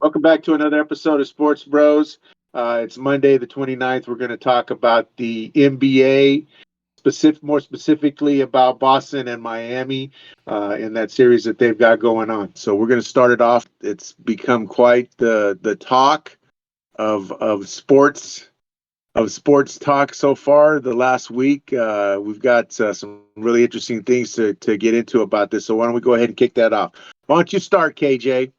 Welcome back to another episode of Sports Bros. It's Monday, the 29th. We're going to talk about the NBA, more specifically about Boston and Miami in that series that they've got going on. So we're going to start it off. It's become quite the talk of sports talk so far the last week. We've got some really interesting things to get into about this. So why don't we go ahead and kick that off? Why don't you start, KJ?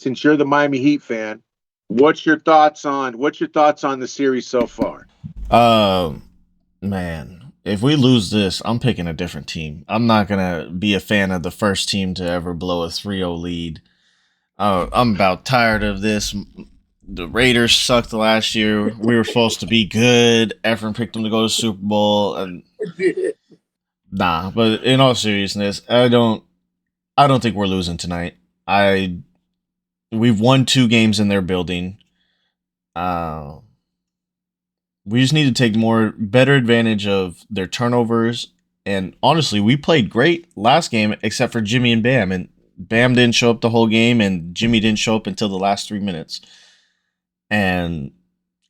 Since you're the Miami Heat fan, what's your thoughts on the series so far? Um, Man, if we lose this, I'm picking a different team. I'm not gonna be a fan of the first team to ever blow a 3-0 lead. I'm about tired of this. The Raiders sucked last year. We were supposed to be good. Efren picked them to go to the Super Bowl, and nah. But in all seriousness, I don't think we're losing tonight. I We've won 2 games in their building. Uh, we just need to take better advantage of their turnovers. And honestly, we played great last game except for Jimmy and Bam. And Bam didn't show up the whole game, and Jimmy didn't show up until the last 3 minutes. And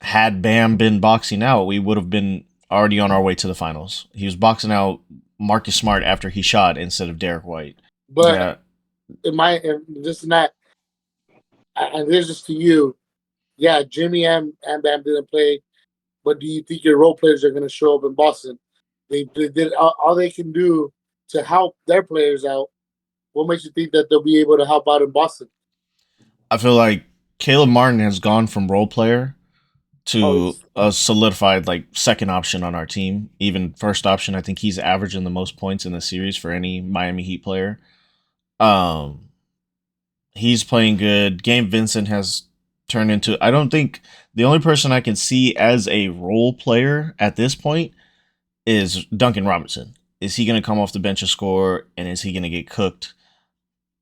had Bam been boxing out, we would have been already on our way to the finals. He was boxing out Marcus Smart after he shot instead of Derek White. But Yeah, this and that, and this is to you. Yeah, Jimmy and Bam didn't play, but do you think your role players are going to show up in Boston? They did all they can do to help their players out. What makes you think that they'll be able to help out in Boston? I feel like Caleb Martin has gone from role player to Oh, a solidified second option on our team. Even first option, I think he's averaging the most points in the series for any Miami Heat player. Um, he's playing good. Game Vincent has turned into. I don't think the only person I can see as a role player at this point is Duncan Robinson. Is he going to come off the bench and score, and is he going to get cooked?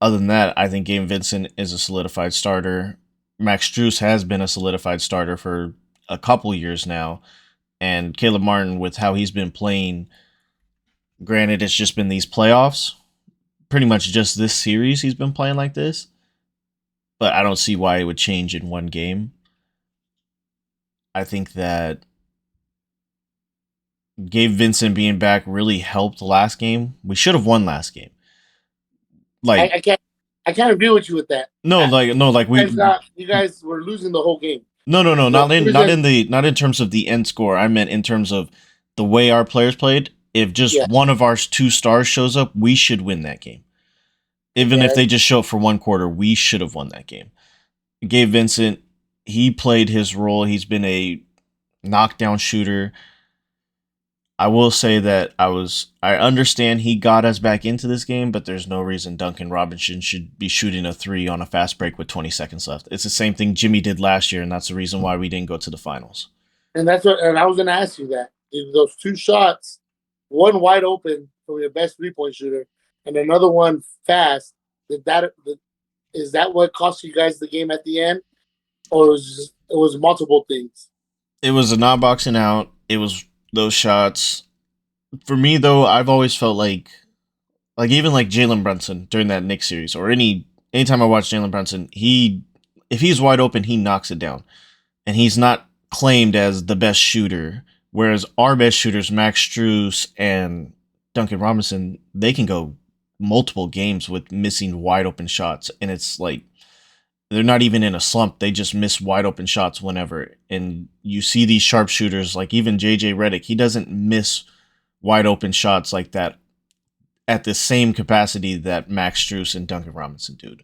Other than that, I think Game Vincent is a solidified starter. Max Strus has been a solidified starter for a couple years now, and Caleb Martin, with how he's been playing, granted it's just been these playoffs, pretty much just this series he's been playing like this, but I don't see why it would change in one game. I think that Gabe Vincent being back really helped last game. We should have won last game. I can't agree with you with that. You guys were losing the whole game. No, The not in terms of the end score. I meant in terms of the way our players played. If just Yeah. one of our 2 stars shows up, we should win that game. Even if they just show up for 1 quarter, we should have won that game. Gabe Vincent, he played his role. He's been a knockdown shooter. I will say that I understand he got us back into this game, but there's no reason Duncan Robinson should be shooting a 3 on a fast break with 20 seconds left. It's the same thing Jimmy did last year, and that's the reason why we didn't go to the finals. And I was going to ask you that. If those 2 shots, one wide open from your best 3-point shooter, and another one fast, is that what cost you guys the game at the end, or it was multiple things? It was a not boxing out. It was those shots. For me, though, I've always felt like even like Jalen Brunson during that Knicks series, or anytime I watch Jalen Brunson, if he's wide open, he knocks it down, and he's not claimed as the best shooter. Whereas our best shooters, Max Strus and Duncan Robinson, they can go multiple games with missing wide open shots, and it's like they're not even in a slump. They just miss wide open shots whenever. And you see these sharpshooters, like even JJ Redick, he doesn't miss wide open shots like that at the same capacity that Max Strus and Duncan Robinson do.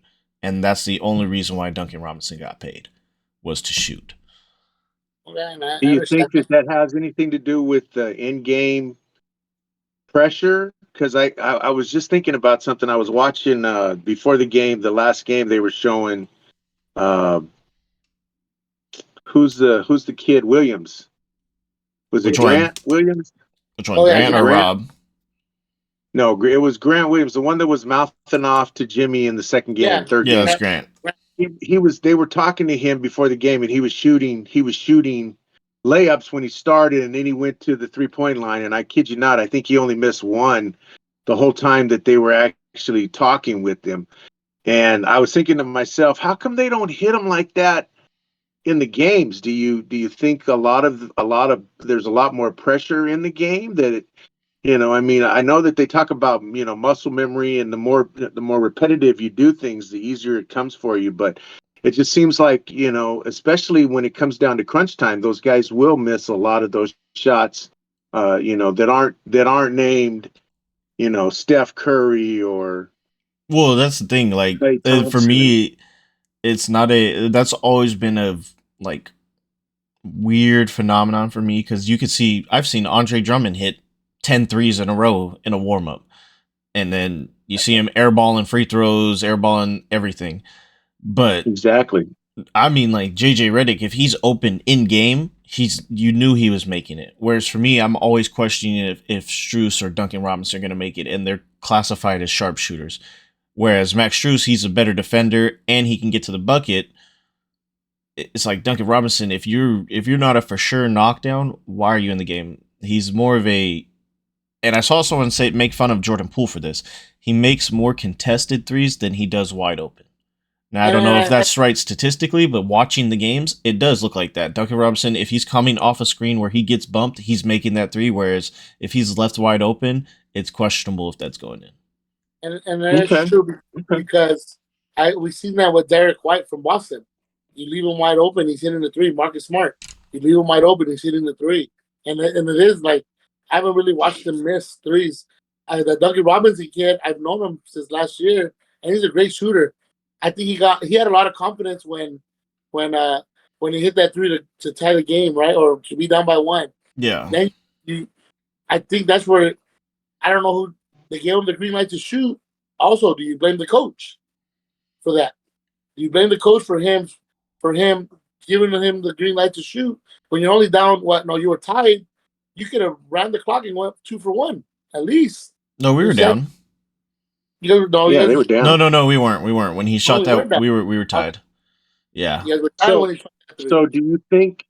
And that's the only reason why Duncan Robinson got paid, was to shoot. Okay, Do you think that has anything to do with the in-game pressure? Because I was just thinking about something. I was watching before the last game, they were showing who's the kid, Williams? Was Which it one? Grant Williams? Which one, Grant or Grant? Rob? No, it was Grant Williams, the one that was mouthing off to Jimmy in the second game, third Yeah, game. that's Grant. They were talking to him before the game, and he was shooting layups when he started, and then he went to the 3-point line, and I kid you not, I think he only missed one the whole time that they were actually talking with him. And I was thinking to myself, how come they don't hit him like that in the games? Do you think there's a lot more pressure in the game that I mean, I know that they talk about, muscle memory, and the more repetitive you do things, the easier it comes for you. But it just seems like, especially when it comes down to crunch time, those guys will miss a lot of those shots, that aren't named, Steph Curry or Well, that's the thing. Like Klay for Thompson. me, it's not a. That's always been a like weird phenomenon for me because you could see I've seen Andre Drummond hit 10 threes in a row in a warm up, and then you see him airballing free throws, airballing everything. But Exactly. I mean, like JJ Redick, if he's open in game, you knew he was making it. Whereas for me, I'm always questioning if Strus or Duncan Robinson are going to make it, and they're classified as sharpshooters. Whereas Max Strus, he's a better defender and he can get to the bucket. It's like Duncan Robinson. If you're not a for sure knockdown, why are you in the game? He's more of a. And I saw someone make fun of Jordan Poole for this. He makes more contested threes than he does wide open. Now, I don't know if that's right statistically, but watching the games, it does look like that. Duncan Robinson, if he's coming off a screen where he gets bumped, he's making that three. Whereas if he's left wide open, it's questionable if that's going in. And that's Okay. true Okay. because we've seen that with Derek White from Boston. You leave him wide open, he's hitting the three. Marcus Smart, you leave him wide open, he's hitting the three. And it is like, I haven't really watched him miss threes. The Duncan Robinson kid, I've known him since last year, and he's a great shooter. I think he had a lot of confidence when he hit that three to tie the game, right, or to be down by one. Yeah. Then I think that's where I don't know who they gave him the green light to shoot. Also, do you blame the coach for that? Do you blame the coach for him giving him the green light to shoot when you're only down? No, you were tied. You could have ran the clock and went 2 for 1 at least. No, we were down. They were down. No, we weren't. We weren't. When he shot that, we were tied. Yeah. You guys were tied when he shot that three. So do you think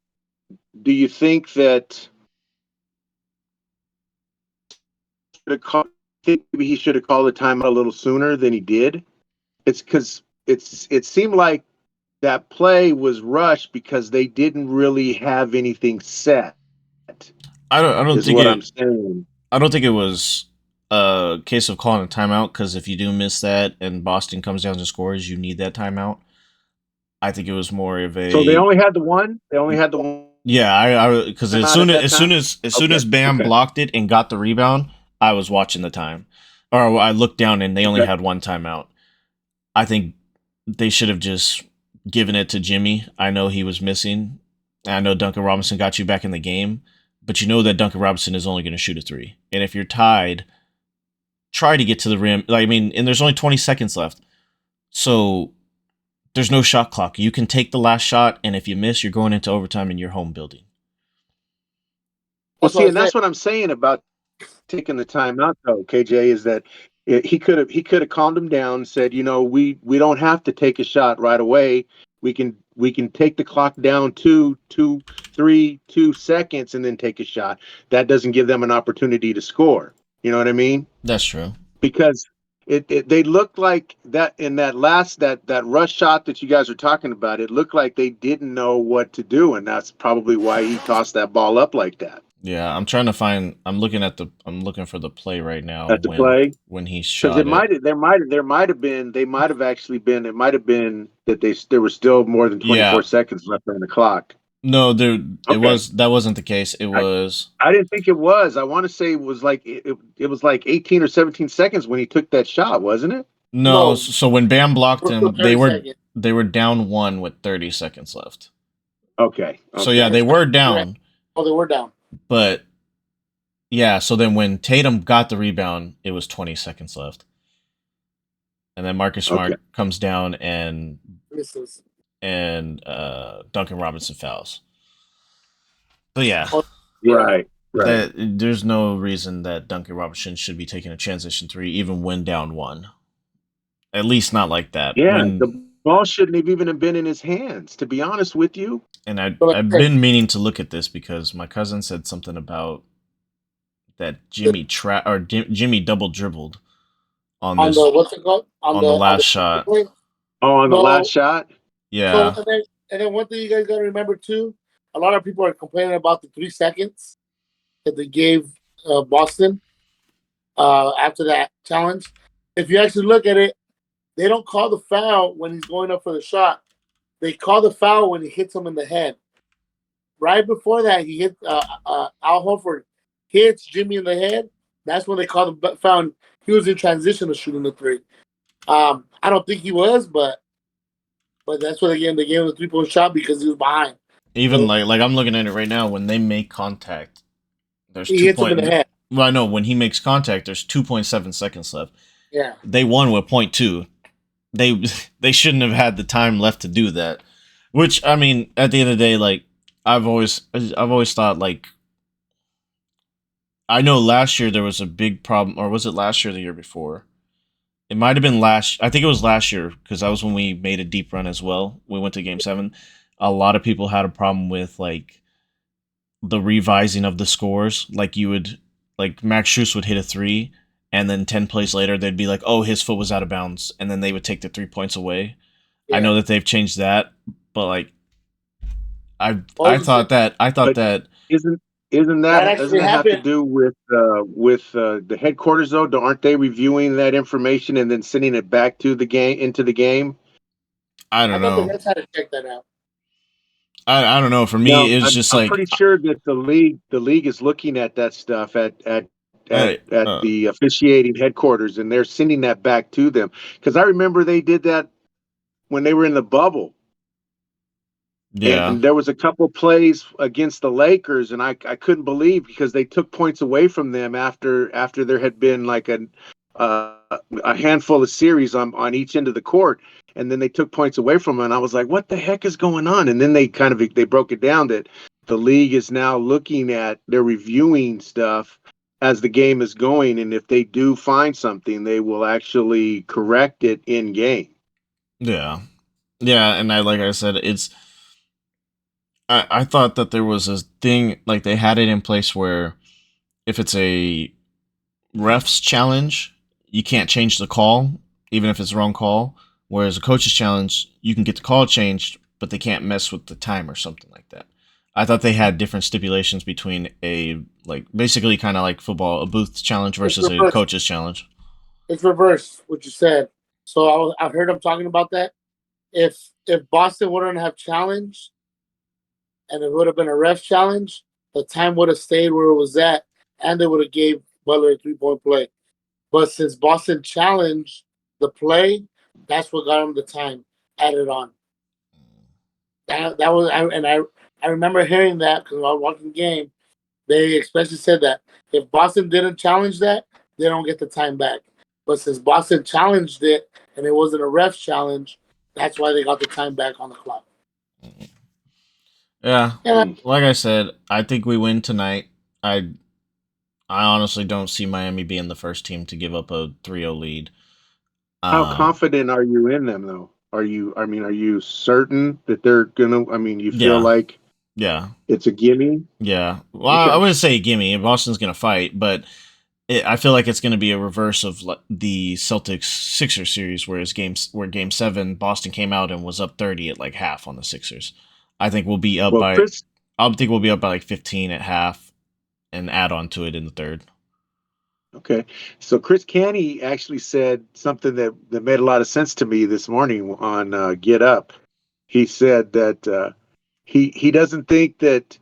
that maybe he should have called the timeout a little sooner than he did? It's because it seemed like that play was rushed because they didn't really have anything set. I don't think what I'm saying. I don't think it was a case of calling a timeout because if you do miss that and Boston comes down and scores, you need that timeout. I think it was more of a. So they only had the one. They only had the one. Yeah, because as soon as Bam blocked it and got the rebound, I was watching the time, or I looked down and they only had one timeout. I think they should have just given it to Jimmy. I know he was missing. I know Duncan Robinson got you back in the game, but you know that Duncan Robinson is only going to shoot a three. And if you're tied, try to get to the rim. And there's only 20 seconds left. So there's no shot clock. You can take the last shot, and if you miss, you're going into overtime in your home building. Well, see, and that's what I'm saying about taking the time out, though, KJ, is that he could have calmed him down and said, we don't have to take a shot right away. We can take the clock down 2 seconds and then take a shot. That doesn't give them an opportunity to score. You know what I mean? That's true. Because they looked like that in that last that rush shot that you guys are talking about. It looked like they didn't know what to do, and that's probably why he tossed that ball up like that. Yeah, I'm trying to find. I'm looking for the play right now. At the play when he shot it might have been that there was still more than 24 seconds left on the clock. No, that wasn't the case. It was. I didn't think it was. I want to say it was like it was like 18 or 17 seconds when he took that shot, wasn't it? No. So when Bam blocked him, they were down 1 with 30 seconds left. Okay. So yeah, they were down. Oh, they were down. But yeah, so then when Tatum got the rebound, it was 20 seconds left. And then Marcus Smart comes down and misses. And Duncan Robinson fouls. But yeah. Right. There's no reason that Duncan Robinson should be taking a transition three even when down 1. At least not like that. Yeah, the ball shouldn't have even been in his hands, to be honest with you. And I've been meaning to look at this because my cousin said something about that Jimmy double dribbled on this what's it called? on the last shot. Oh, on the last No. shot. So Yeah. and then one thing you guys got to remember too, a lot of people are complaining about the 3 seconds that they gave Boston after that challenge. If you actually look at it, they don't call the foul when he's going up for the shot. They call the foul when he hits him in the head. Right before that, he hit Al Horford hits Jimmy in the head. That's when they called the foul. He was in transition of shooting the three. I don't think he was, but that's what they gave him the 3-point shot because he was behind. Even So like I'm looking at it right now. When they make contact, there's he two hits him in the point. head. Well, I know when he makes contact, there's 2.7 seconds left. Yeah. They won with 0.2. They they shouldn't have had the time left to do that. Which I mean, at the end of the day, like I've always thought like I know last year there was a big problem, or was it last year or the year before? It might have been last. I think it was last year because that was when we made a deep run as well. We went to Game 7. A lot of people had a problem with like the revising of the scores. Like you would, like Max Schuss would hit a three, and then 10 plays later they'd be like, "Oh, his foot was out of bounds," and then they would take the 3 points away. I Yeah. know that they've changed that, but like I What I was it? thought that I thought But that isn't isn't That that doesn't actually that have to happened. do with the headquarters though? Aren't they reviewing that information and then sending it back to the game into the game? I I don't thought the know. Nets had to check that out. I don't know. For No, me, it's I'm just I'm like pretty sure that the league is looking at that stuff I, at the officiating headquarters, and they're sending that back to them. Because I remember they did that when they were in the bubble. yeah, And there was a couple plays against the Lakers, and I couldn't believe because they took points away from them after there had been like uh, a handful of series on each end of the court, and then they took points away from them, and I was like, what the heck is going on? And then they broke it down that the league is now looking at, they're reviewing stuff as the game is going, and if they do find something, they will actually correct it in game. yeah, yeah. And like I said, I thought that there was a thing like they had it in place where if it's a ref's challenge, you can't change the call, even if it's the wrong call. Whereas a coach's challenge, you can get the call changed, but they can't mess with the time or something like that. I thought they had different stipulations between a like basically kind of like football, a booth challenge It's versus a reversed. coach's challenge. It's reversed what you said. So I heard them talking about that. If Boston wouldn't have challenged and it would have been a ref challenge, the time would have stayed where it was at, and they would have gave Butler a 3-point play. But since Boston challenged the play, that's what got him the time added on. That was I remember hearing that because I was watching the game. They especially said that if Boston didn't challenge that, they don't get the time back. But since Boston challenged it and it wasn't a ref challenge, that's why they got the time back on the clock. Yeah, Yeah, Hmm. like I said, I think we win tonight. I I honestly don't see Miami being the first team to give up a 3-0 lead. How Uh, confident are you in them, though? Are you certain that they're gonna? I mean, you feel yeah, like yeah, it's a gimme? yeah. Well, I Okay. wouldn't say gimme. Boston's gonna fight, but I feel like it's gonna be a reverse of the Celtics Sixers series, where Game 7 Boston came out and was up 30 at like half on the Sixers. I think we'll be up Well, by. Chris. I think we'll be up by like 15 at half and add on to it in the third. Okay. So Chris Canny actually said something that made a lot of sense to me this morning on Get Up. He said that he doesn't think that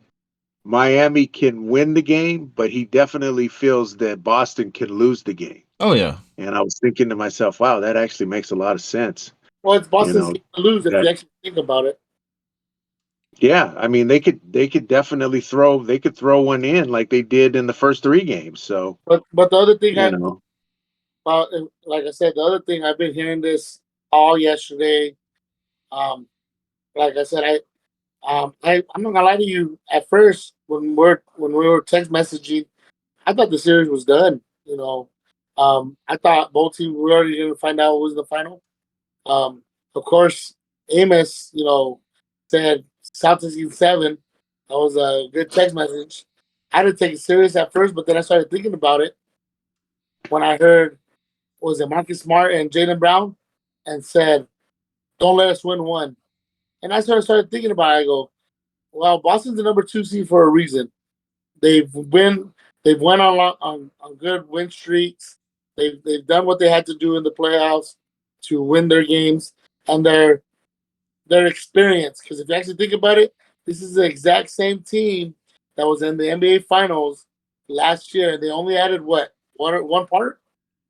Miami can win the game, but he definitely feels that Boston can lose the game. Oh yeah, And I was thinking to myself, wow, that actually makes a lot of sense. well, it's You Boston's know, game to lose if that you actually think about it. yeah, I mean they could definitely throw one in like they did in the first three games. So, But the other thing you know, like I said, the other thing I've been hearing this all yesterday. Um, like I said, I'm not gonna lie to you. At first, when we were text messaging, I thought the series was done. I thought both teams were already gonna find out who was in the final. Um, of course, Amos, said Celtics in 7. That was a good text message. I didn't take it serious at first, but then I started thinking about it when I heard was it Marcus Smart and Jalen Brown, and said don't let us win one. And I started thinking about it. I go, well, Boston's the number 2 seed for a reason. They've went on good win streaks. They've done what they had to do in the playoffs to win their games, and their experience. Because if you actually think about it, this is the exact same team that was in the NBA Finals last year. They only added one part,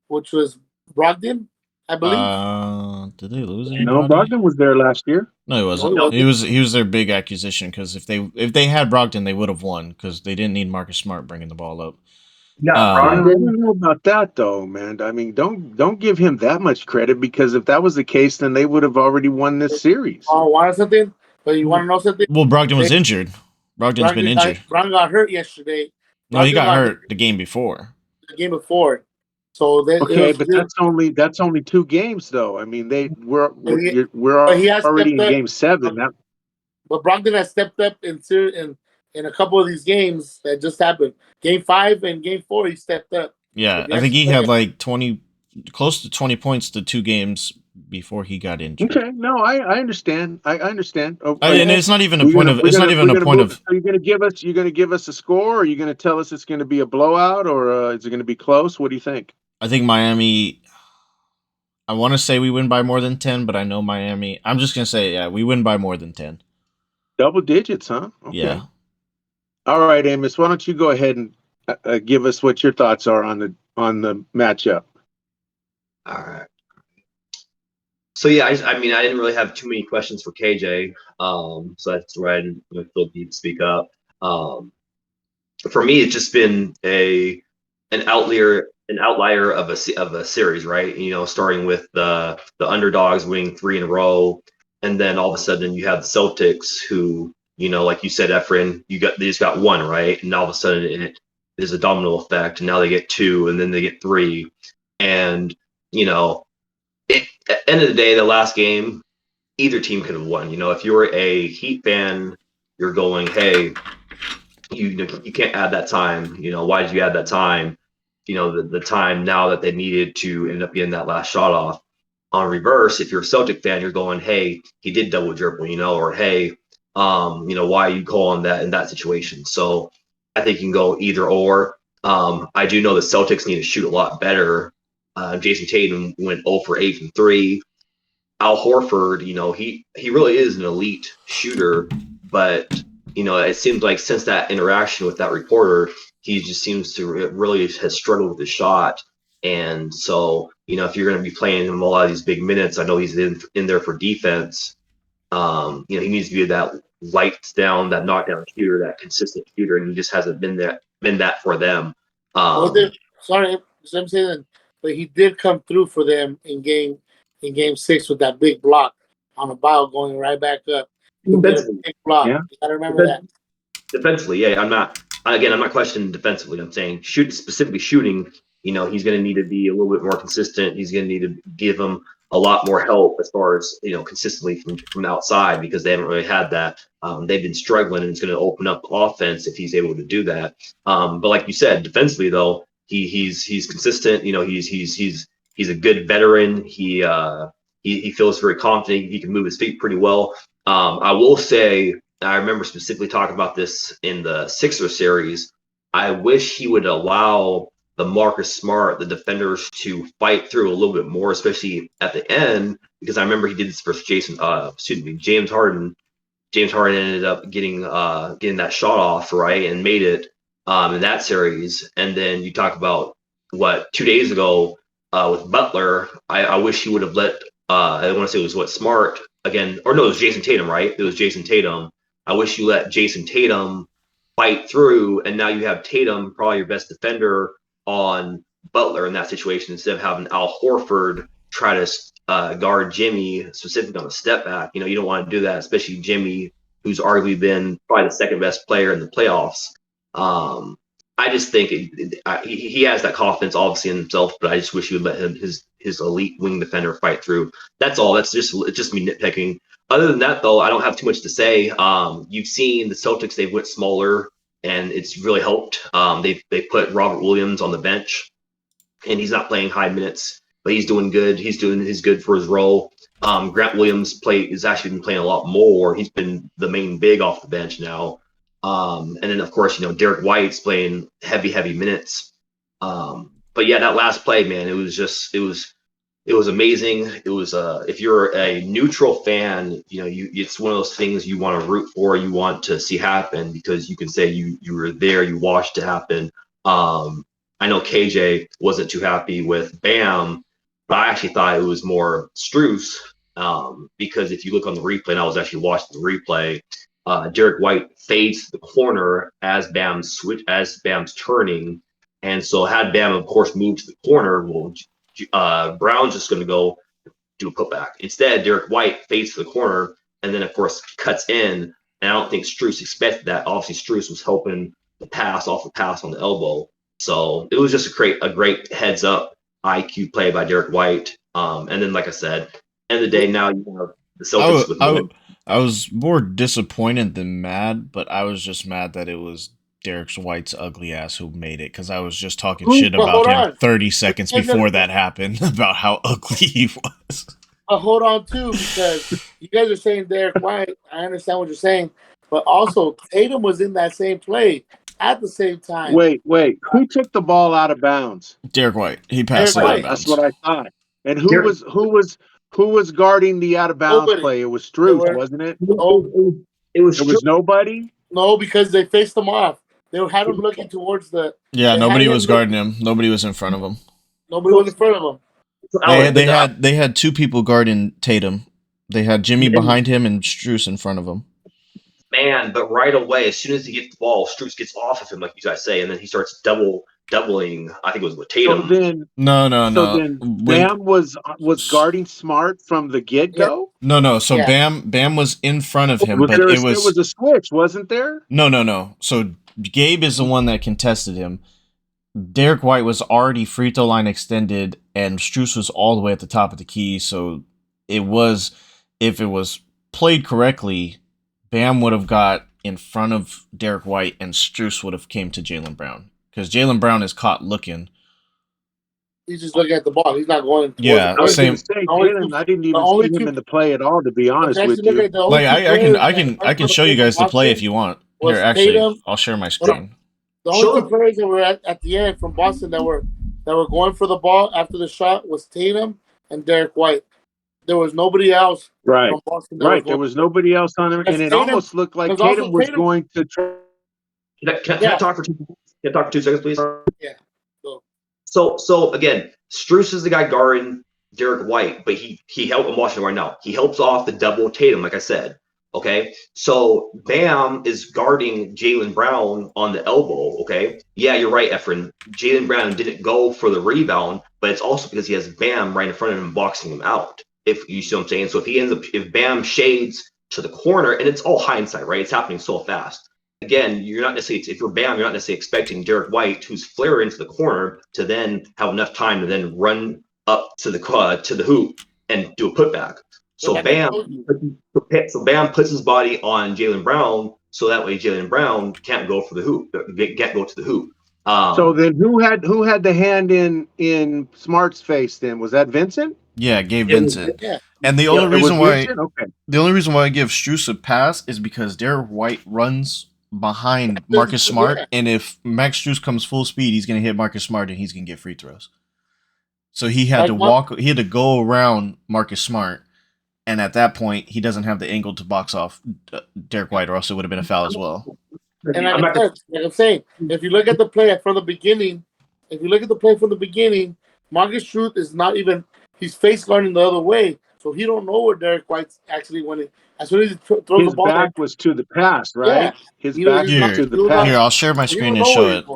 which was Brogdon, I believe. Did they lose No, anybody? Brogdon was there last year. No, he No, wasn't. he wasn't. He was their big acquisition because if they had Brogdon, they would have won because they didn't need Marcus Smart bringing the ball up. Yeah, I Um, Brogdon. don't know about that though, man. I mean, don't give him that much credit because if that was the case, then they would have already won this series. Want something? But you want to know something? well, Brogdon was injured. Brogdon's been injured. Brogdon got hurt yesterday. No, he Brogdon got got hurt the game before. the game before. So it Okay, was but good. that's only 2 games though. I mean, But we're he has already stepped in up. game 7. That But Brogdon has stepped up in a couple of these games that just happened. Game 5 and Game 4, he stepped up. Yeah, I think he had like 20, close to 20 points the 2 games before he got injured. okay? No, I understand. I understand. Oh, And it's not even a we're point gonna- of. It's not even we're a gonna point move- of. Are you going to give us a score? Or are you going to tell us it's going to be a blowout, or is it going to be close? What do you think? I think Miami. I want to say we win by more than 10, but I know Miami. I'm just gonna say we win by more than 10. Double digits, huh? Okay. Yeah. All right, Amos. Why don't you go ahead and give us what your thoughts are on the matchup? All right. So yeah, I mean, I didn't really have too many questions for KJ. So that's why I didn't feel the need to speak up. For me, it's just been an outlier of a series, right? You know, starting with the underdogs winning 3 in a row, and then all of a sudden you have the Celtics, who, you know, like you said, Efren, they just got 1, right, and all of a sudden there's a domino effect, and now they get 2, and then they get 3, and you know, at the end of the day, the last game, either team could have won. You know, if you're a Heat fan, you're going, hey, you can't add that time. You know, why did you add that time? You know, the time now that they needed to end up getting that last shot off. On reverse, if you're a Celtic fan, you're going, hey, he did double dribble, you know, or hey, you know, why are you calling that in that situation? So I think you can go either or. I do know the Celtics need to shoot a lot better. Jason Tatum went 0 for 8 from 3. Al Horford, you know, he really is an elite shooter, but you know, it seems like since that interaction with that reporter, he just seems to really has struggled with the shot. And so, you know, if you're going to be playing him a lot of these big minutes, I know he's in there for defense. You know, he needs to be that lights down, that knockdown shooter, that consistent shooter, and he just hasn't been that for them. Sorry, I'm saying, but he did come through for them in game 6 with that big block on a foul going right back up. He did a big block. Yeah. You gotta remember that. Defensively, yeah, I'm not questioning defensively. I'm saying specifically shooting. You know, he's going to need to be a little bit more consistent. He's going to need to give them a lot more help as far as, you know, consistently from outside, because they haven't really had that. They've been struggling, and it's going to open up offense if he's able to do that. But like you said, defensively though, he's consistent. You know, he's a good veteran. He feels very confident. He can move his feet pretty well. I will say, I remember specifically talking about this in the Sixers series. I wish he would allow the Marcus Smart, the defenders, to fight through a little bit more, especially at the end, because I remember he did this versus James Harden. James Harden ended up getting that shot off, right, and made it in that series. And then you talk about 2 days ago with Butler. I wish he would have let I want to say it was Smart again, or no, it was Jason Tatum, right? It was Jason Tatum. I wish you let Jason Tatum fight through, and now you have Tatum, probably your best defender, on Butler in that situation, instead of having Al Horford try to guard Jimmy, specifically on a step back. You know, you don't want to do that, especially Jimmy, who's arguably been probably the second best player in the playoffs. I just think he has that confidence, obviously, in himself, but I just wish he would let his elite wing defender fight through. That's all. It's just me nitpicking. Other than that, though, I don't have too much to say. You've seen the Celtics; they went smaller, and it's really helped. They put Robert Williams on the bench, and he's not playing high minutes. but he's doing good. He's doing his good for his role. Grant Williams has actually been playing a lot more. He's been the main big off the bench now. And then of course, Derek White's playing heavy minutes. But yeah, that last play, man, it was amazing. It was if you're a neutral fan, it's one of those things you want to root for, you want to see happen because you can say you were there, you watched it happen. I know KJ wasn't too happy with Bam, but I actually thought it was more Strus because if you look on the replay, and I was actually watching the replay, Derek White fades the corner as Bam's turning, and so had Bam, of course, moved to the corner, well, Brown's just going to go do a putback. Instead, Derek White fades to the corner and then, of course, cuts in. And I don't think Strus expected that. Obviously, Strus was helping the pass off the pass on the elbow. So it was just a great heads up IQ play by Derek White. And then, like I said, end of the day, now you have the Celtics with I was more disappointed than mad, but I was just mad that it was Derek White's ugly ass who made it, because I was just talking shit about him 30 seconds before that happened about how ugly he was. But hold on too, because you guys are saying Derek White. I understand what you're saying, but also Tatum was in that same play at the same time. Wait. Who took the ball out of bounds? Derek White. He passed it out of bounds. That's what I thought. And who was guarding the out of bounds play? It was Strus, wasn't it? It was nobody. No, because they faced him off. They had him looking towards the. Yeah, nobody was guarding him. Nobody was in front of him. Nobody was in front of him. They had two people guarding Tatum. They had Jimmy behind him and Strus in front of him. Man, but right away, as soon as he gets the ball, Strus gets off of him, like you guys say, and then he starts doubling. I think it was with Tatum. So then, no. So then Bam was guarding Smart from the get go. Yeah. No. So yeah. Bam was in front of him, but there was a switch, wasn't there? No. So Gabe is the one that contested him. Derek White was already free throw line extended, and Strus was all the way at the top of the key. So if it was played correctly, Bam would have got in front of Derek White, and Strus would have came to Jaylen Brown, because Jaylen Brown is caught looking. He's just looking at the ball. He's not going. Yeah, same. I didn't even see him in the play at all, to be honest with you. Like I can show you guys the play if you want. Here, actually, I'll share my screen. The only two players that were at the end from Boston that were going for the ball after the shot was Tatum and Derek White. There was nobody else. Right. From Boston there was nobody else on there, and it almost looked like Tatum was going to try. Can I talk for 2 seconds? Can I talk for 2 seconds, please? Yeah. So again, Strus is the guy guarding Derek White, but he helped. I'm watching right now. He helps off the double Tatum, like I said. Okay, so Bam is guarding Jaylen Brown on the elbow. Okay, yeah, you're right, Efren. Jaylen Brown didn't go for the rebound, but it's also because he has Bam right in front of him, boxing him out. If you see what I'm saying. So if Bam shades to the corner, and it's all hindsight, right? It's happening so fast. Again, you're not necessarily, if you're Bam, you're not necessarily expecting Derek White, who's flaring into the corner, to then have enough time to then run up to the hoop and do a putback. So Bam puts his body on Jaylen Brown, so that way Jaylen Brown can't go for the hoop, can't go to the hoop. So then, who had the hand in Smart's face? Then was that Vincent? Yeah, Gabe Vincent. Yeah. And the only reason why I give Strus a pass is because Derek White runs behind Marcus Smart, and if Max Strus comes full speed, he's going to hit Marcus Smart and he's going to get free throws. So he had to go around Marcus Smart. And at that point, he doesn't have the angle to box off Derek White, or else it would have been a foul as well. And like I'm saying, if you look at the play from the beginning, Marcus Strus is not even, he's face guarding the other way, so he don't know where Derek White's actually went. As soon as he throws the ball, his back was to the pass, right? Yeah. His back was to the pass. Here, I'll share my screen and show it.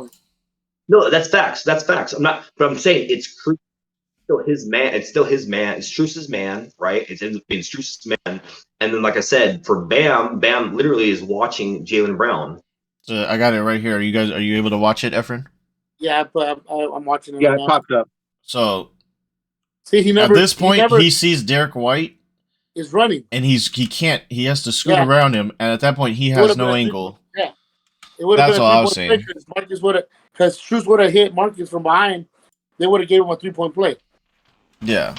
No, that's facts. I'm saying it's still his man. It's still his man. It's Strus's man, right? It's Strus's man. And then, like I said, for Bam literally is watching Jaylen Brown. So I got it right here. Are you able to watch it, Efren? Yeah, but I'm watching it. Yeah, it popped up. So, see, at this point, he sees Derek White is running, and he has to scoot around him, and at that point, he has no angle. Yeah, that's all I was saying. Because Strus would have hit Marcus from behind, they would have gave him a 3-point play. Yeah.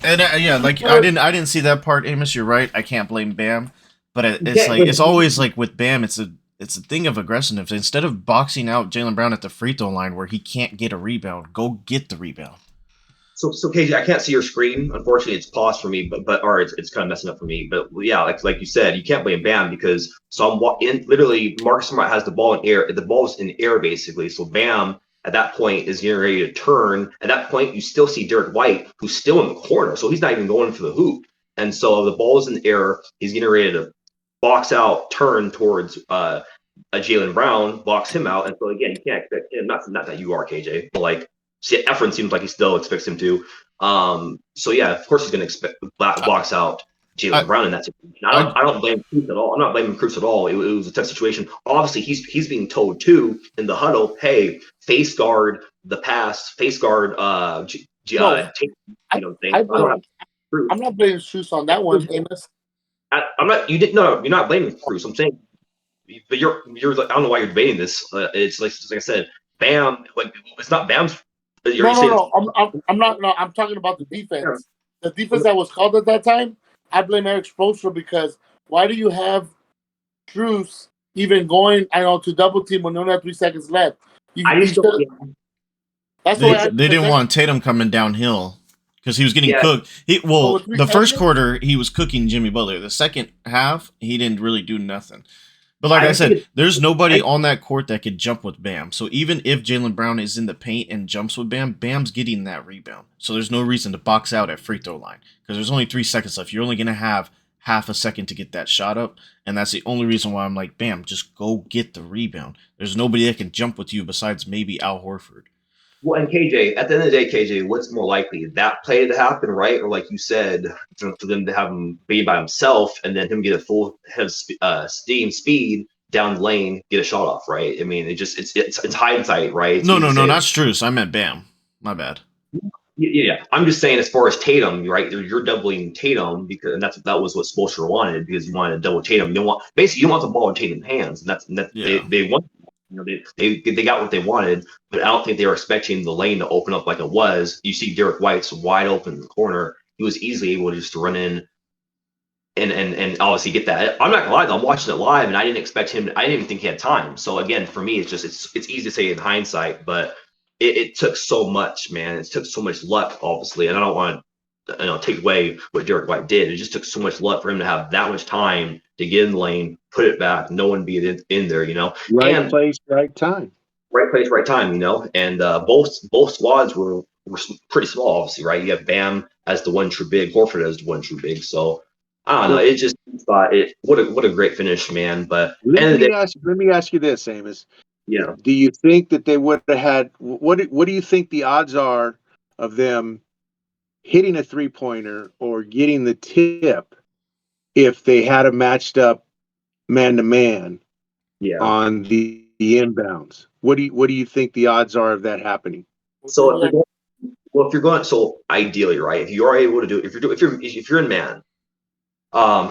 And yeah, like I didn't see that part, Amos. You're right. I can't blame Bam, but it's Yeah, like it's always like with Bam, it's a thing of aggressiveness. Instead of boxing out Jaylen Brown at the free throw line where he can't get a rebound, go get the rebound. so KJ, I can't see your screen. Unfortunately, it's paused for me, but or it's kind of messing up for me. But yeah, like you said, you can't blame Bam because so I'm in literally Marcus Smart has the ball in air. The ball's in air basically. So Bam at that point is getting ready to turn. At that point, you still see Derek White, who's still in the corner, so he's not even going for the hoop. And so the ball is in the air. He's getting ready to box out, turn towards a Jaylen Brown, box him out. And so again, you can't expect him. Not that you are KJ, but like Efren seems like he still expects him to. So yeah, of course he's going to expect box out I, Jaylen Brown in that situation. I, I don't blame Cruz at all. I'm not blaming Cruz at all. It was a tough situation. Obviously, he's being told too in the huddle, hey, face guard the pass, face guard No, take, I, thing. I I don't blame, have Cruz. I'm not blaming Shoes on that one, Amos. I'm not. You didn't. No, you're not blaming Cruz. I'm saying, but you're. I don't know why you're debating this. It's like I said, Bam. Like it's not Bam's. You're No, no, saying no. I'm not. No, I'm talking about the defense. The defense that was called at that time. I blame Eric Spoelstra because why do you have Drews even going? I know to double team when you only have 3 seconds left. I just don't. Yeah, That's the they way I they didn't want Tatum coming downhill because he was getting yeah. cooked. with 3 The first seconds? quarter he was cooking Jimmy Butler. The second half he didn't really do nothing. But like I I think said, there's nobody I, on that court that could jump with Bam. So even if Jaylen Brown is in the paint and jumps with Bam, Bam's getting that rebound. So there's no reason to box out at free throw line because there's only 3 seconds left. You're only gonna have half a second to get that shot up, and that's the only reason why I'm like, Bam, just go get the rebound. There's nobody that can jump with you besides maybe Al Horford. well, and KJ, at the end of the day, KJ, what's more likely that play to happen, right, or like you said, for them to have him be by himself and then him get a full head of steam speed down the lane, get a shot off, right? I mean, it's hindsight, right? It's No, easy no, to no, say. not Struess. I meant Bam. My bad. Yeah, I'm just saying as far as Tatum, right? You're doubling Tatum because and that was what Spoelstra wanted because you wanted to double Tatum. You don't want basically you don't want the ball in Tatum's hands, and Yeah. they want they got what they wanted, but I don't think they were expecting the lane to open up like it was. You see Derek White's wide open in the corner. He was easily able just to run in and obviously get that. I'm not gonna lie though, I'm watching it live and I didn't expect him. I didn't even think he had time. So again, for me, it's easy to say in hindsight, but it took so much, man. It took so much luck, obviously, and I don't want to take away what Derek White did. It just took so much luck for him to have that much time to get in the lane, put it back, no one be in there, Right and place, right time. right place, right time, and both squads were pretty small, obviously, right? You have Bam as the one true big, Horford as the one true big, so. I don't know. It just thought it. What a great finish, man! But Let me ask you this, Amos. yeah, Do you think that they would have had what do you think the odds are of them hitting a 3-pointer or getting the tip if they had a matched up man to man yeah. on the inbounds? What do you think the odds are of that happening? So if you're going, so ideally, right? If you are able to do, if you're in man,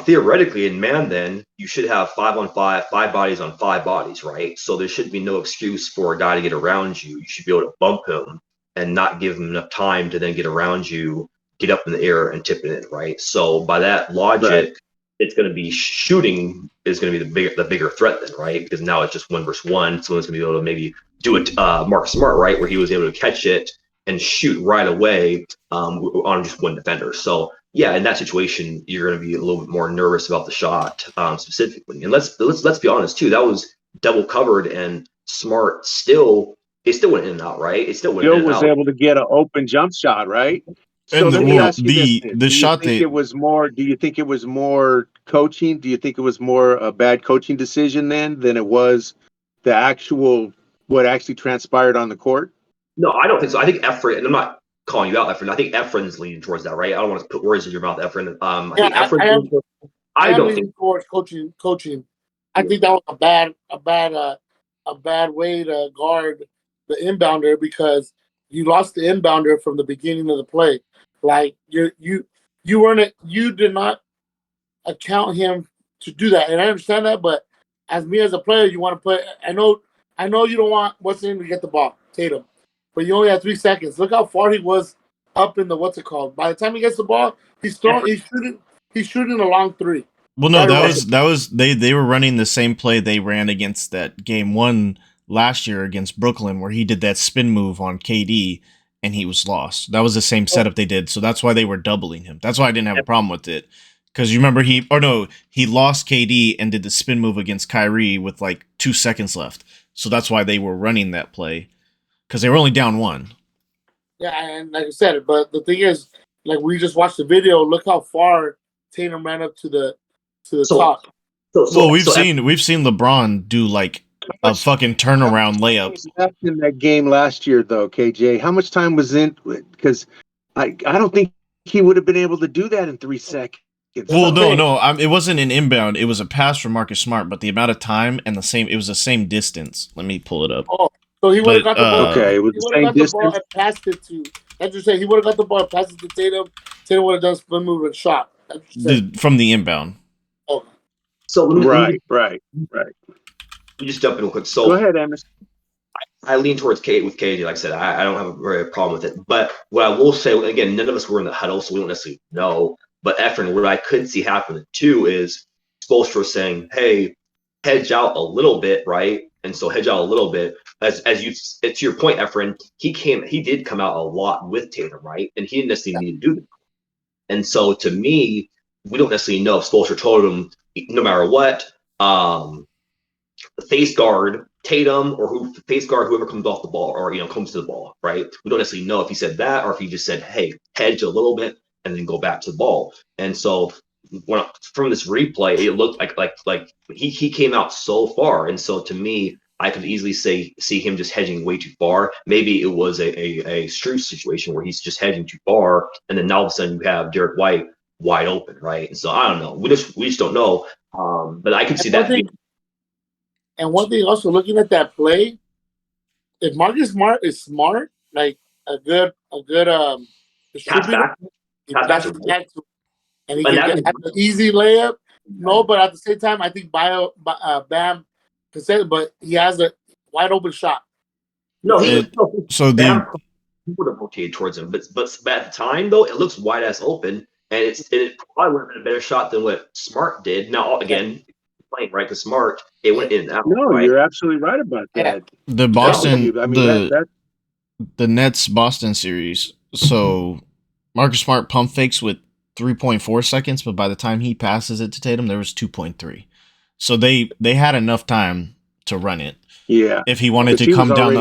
theoretically in man, then you should have 5-on-5, 5 bodies on 5 bodies, right? So there should be no excuse for a guy to get around you. You should be able to bump him and not give him enough time to then get around you, get up in the air and tip it in, right? So by that logic, Right. it's going to be shooting is going to be the bigger threat then, right? Because now it's just 1 versus 1. Someone's going to be able to maybe do it, Mark Smart, right, where he was able to catch it and shoot right away on just one defender. So yeah, in that situation, you're going to be a little bit more nervous about the shot specifically. And let's be honest too. That was double covered, and Smart still went in and out, right? It still went in Bill and was out. able to get an open jump shot, right? So And let me ask you this: the Do you shot think that it was more? Do you think it was more coaching? Do you think it was more a bad coaching decision then than it was the actual what actually transpired on the court? No, I don't think so. I think Efren, and I'm not calling you out, Efren. I think Efren's leaning towards that, right? I don't want to put words in your mouth, Efren. I think Efren's leaning towards. I I am don't leaning think. towards coaching. I think that was a bad way to guard the inbounder because you lost the inbounder from the beginning of the play. Like you did not account him to do that, and I understand that. But as me as a player, you want to put. I know you don't want what's in to get the ball, Tatum, but you only have 3 seconds. Look how far he was up in the what's it called. By the time he gets the ball, he's shooting a long three. Well, no, Right that was they were running the same play they ran against that game one last year against Brooklyn, where he did that spin move on KD and he was lost. That was the same setup they did, so that's why they were doubling him. That's why I didn't have a problem with it, because you remember he lost KD and did the spin move against Kyrie with like 2 seconds left, so that's why they were running that play because they were only down one. Yeah, and like I said, but the thing is, like we just watched the video. Look how far Tatum ran up to the top. Well, we've seen LeBron do like a fucking turnaround layup. Left in that game last year, though, KJ. How much time was in? Because I don't think he would have been able to do that in 3 seconds. Well, no, it wasn't an inbound. It was a pass from Marcus Smart, but the amount of time and it was the same distance. Let me pull it up. Oh, so he would have got the ball. Okay, it was the same distance. Ball and passed it to. That's what you're saying. He would have got the ball and passed it to Tatum. Tatum would have done spin move and shot. From the inbound. Oh. So right. You just jump in real quick. So go ahead, Emerson. I lean towards Kate with KJ. Like I said, I don't have a very problem with it. But what I will say, again, none of us were in the huddle, so we don't necessarily know. But Efren, what I could see happening too is Spoelstra saying, "Hey, hedge out a little bit, right?" And so hedge out a little bit. As you, to your point, Efren, he did come out a lot with Tatum, right? And he didn't necessarily need to do that. And so to me, we don't necessarily know if Spoelstra told him, no matter what, face guard Tatum or face guard whoever comes off the ball or comes to the ball, right? We don't necessarily know if he said that or if he just said, "Hey, hedge a little bit and then go back to the ball." And so from this replay, it looked like he came out so far, and so to me, I could easily see him just hedging way too far. Maybe it was a Strus situation where he's just hedging too far, and then all of a sudden you have Derek White wide open, right? And so I don't know. We just don't know. But I could see that. And one thing also looking at that play, if Marcus Smart is smart, like a good distributor, he passes back to, and he can get an easy layup. No, but at the same time, I think Bam can say it, but he has a wide open shot. No, he would have rotated towards him, but at the time though, it looks wide ass open, and it probably would have been a better shot than what Smart did. Now again. Playing right, because Smart, it went in and out. No, right? You're absolutely right about that. The Boston, the Nets Boston series. So Marcus Smart pump fakes with 3.4 seconds, but by the time he passes it to Tatum, there was 2.3. So they had enough time to run it. Yeah, if he wanted to come down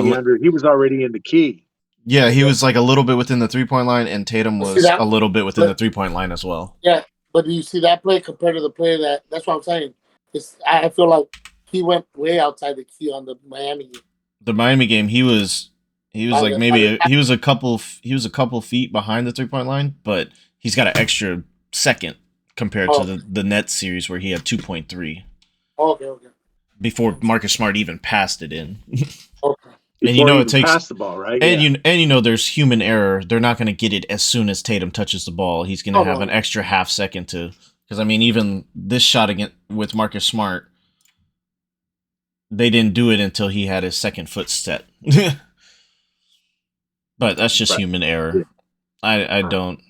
he was already in the key. Yeah, he was like a little bit within the 3-point line, and Tatum was a little bit within the 3-point line as well. Yeah, but do you see that play compared to the play that's what I'm saying. I feel like he went way outside the key on the Miami game. The Miami game, he was like maybe he was a couple feet behind the 3-point line, but he's got an extra second compared to the Nets series where he had 2.3. Okay. Before Marcus Smart even passed it in. Okay. And it takes pass the ball, right? And there's human error. They're not going to get it as soon as Tatum touches the ball. He's going to have an extra half second to. Because, I mean, even this shot again with Marcus Smart, they didn't do it until he had his second foot set. But that's just human error. I don't.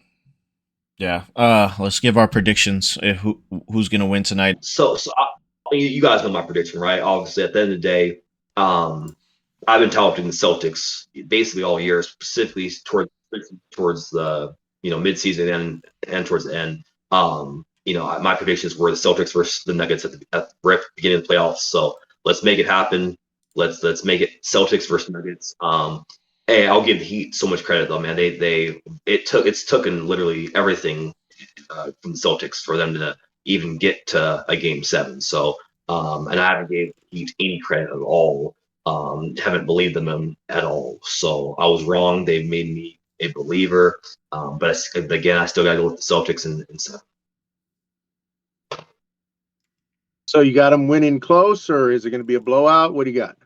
Yeah. Let's give our predictions. Who's going to win tonight? So you guys know my prediction, right? Obviously, at the end of the day, I've been touting the Celtics basically all year, specifically towards the midseason and towards the end. My predictions were the Celtics versus the Nuggets at the beginning of the playoffs. So let's make it happen. Let's make it Celtics versus Nuggets. Hey, I'll give the Heat so much credit though, man. It's taken literally everything from the Celtics for them to even get to a game 7. So and I haven't gave the Heat any credit at all. Haven't believed them at all. So I was wrong. They made me a believer. But again, I still got to go with the Celtics and 7. So you got them winning close, or is it going to be a blowout? What do you got?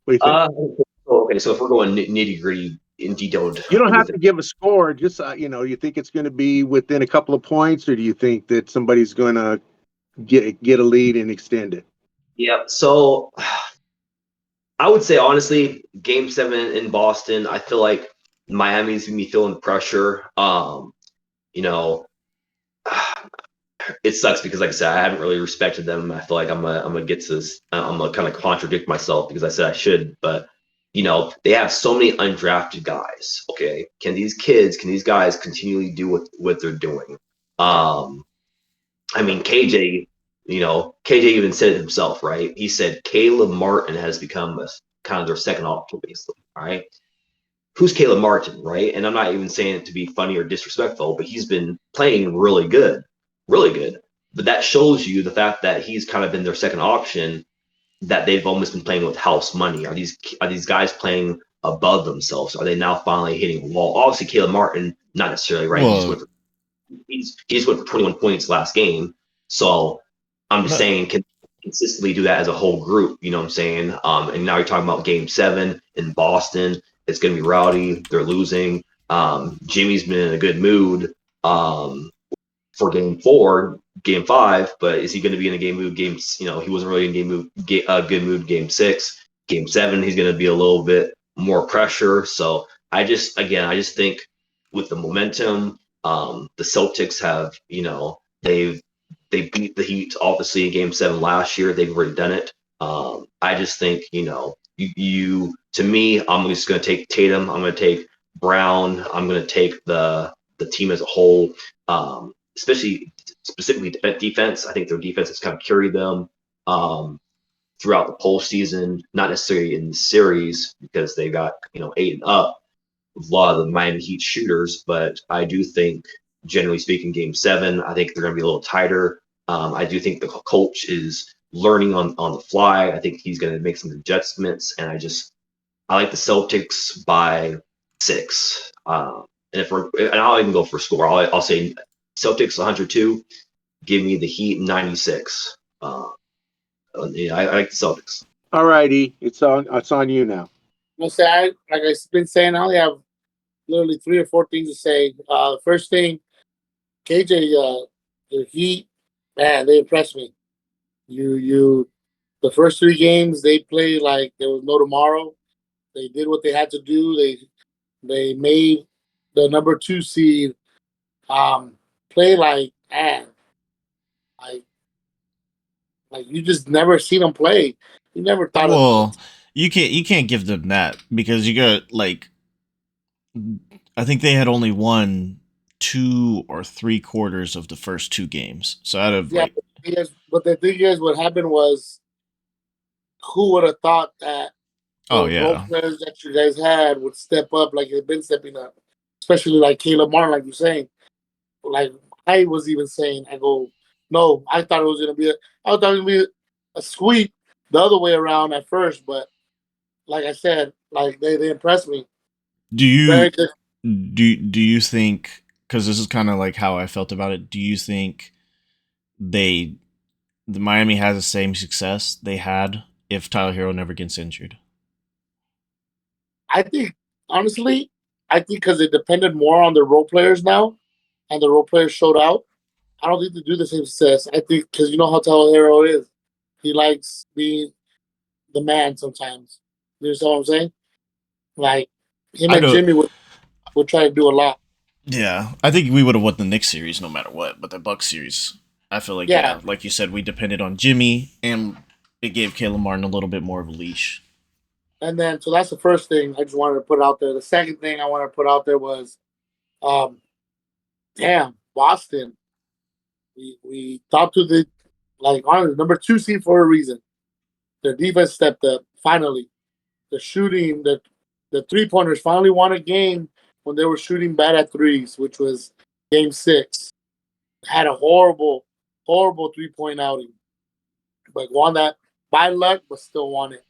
What do you think? Okay, so if we're going nitty gritty in detailed, you don't have to give a score. Just you think it's going to be within a couple of points, or do you think that somebody's going to get a lead and extend it? Yeah. So I would say honestly, Game 7 in Boston, I feel like Miami's gonna be feeling the pressure. You know, it sucks because, like I said, I haven't really respected them. I feel like I'm gonna get to this. I'm gonna kind of contradict myself because I said I should, but they have so many undrafted guys. Okay, can these guys continually do what they're doing? I mean, KJ even said it himself, right? He said Caleb Martin has become kind of their second option, basically. All right, who's Caleb Martin, right? And I'm not even saying it to be funny or disrespectful, but he's been playing really good, really good. But that shows you the fact that he's kind of been their second option, that they've almost been playing with house money. Are these guys playing above themselves? Are they now finally hitting a wall? Obviously, Caleb Martin, not necessarily, right? Well, He just went for 21 points last game. So I'm just no, saying, can consistently do that as a whole group. You know what I'm saying? And now you're talking about Game 7 in Boston. It's going to be rowdy. They're losing. Jimmy's been in a good mood for Game 4, Game 5, but is he going to be in a game mood? He wasn't really in good mood Game 6. Game 7, he's going to be a little bit more pressure. So I just think with the momentum, the Celtics have, they beat the Heat obviously in Game 7 last year. They've already done it. I just think, you to me, I'm just going to take Tatum. I'm going to take Brown. I'm going to take the team as a whole, especially specifically defense. I think their defense has kind of carried them throughout the postseason, not necessarily in the series because they got 8 and up with a lot of the Miami Heat shooters, but I do think, generally speaking, Game 7, I think they're going to be a little tighter. I do think the coach is learning on the fly. I think he's going to make some adjustments, and I like the Celtics by 6. And I'll even go for score. I'll say Celtics 102. Give me the Heat 96. I like the Celtics. All righty, it's on you now. I'm gonna say, like I've been saying, I only have literally 3 or 4 things to say. First thing, KJ, the Heat, man, they impressed me. The first 3 games they played like there was no tomorrow. They did what they had to do. They made the number 2 seed play like, man, like you just never seen them play. You never thought of. well, you can't give them that because you got like I think they had only won 2 or 3 quarters of the first 2 games. So out of Yeah, like, but the thing is, what happened was, who would have thought that oh those role yeah, players that you guys had would step up like they've been stepping up, especially like Caleb Martin, like you're saying. Like I was even saying, I go, no, I thought it was I thought it was gonna be a sweep the other way around at first, but like I said, like they impressed me. do you Very good. do you think, because this is kind of like how I felt about it, do you think the Miami has the same success they had if Tyler Hero never gets injured? I think honestly, because it depended more on the role players now, and the role players showed out. I don't think they do the same success. I think because you know how Tyler Hero is, he likes being the man sometimes. You understand what I'm saying? Like him I and don't. Jimmy would try to do a lot. Yeah, I think we would have won the Knicks series no matter what, but the Bucks series, I feel like, Yeah, yeah, like you said, we depended on Jimmy, and it gave Caleb Martin a little bit more of a leash. and then so that's the first thing I just wanted to put out there. The second thing I wanted to put out there was, um, damn, Boston. We talked to the like honestly, number 2 seed for a reason. Their defense stepped up finally. The shooting, the 3-pointers finally won a game when they were shooting bad at threes, which was Game 6. Had a horrible, horrible 3-point outing, but won that by luck, but still won it.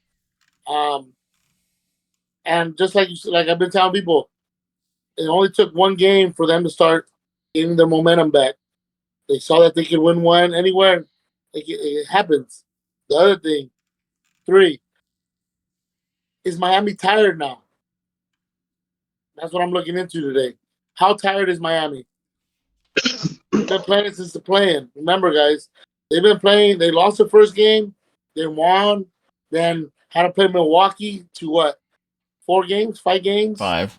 And just like like I've been telling people, it only took one game for them to start getting their momentum back. They saw that they could win one anywhere. It happens. The other thing, 3, is Miami tired now? That's what I'm looking into today. How tired is Miami? They've been playing since the playing. Remember, guys, they've been playing. They lost the first game, they won, then had to play Milwaukee to what? 4 games, 5 games, 5.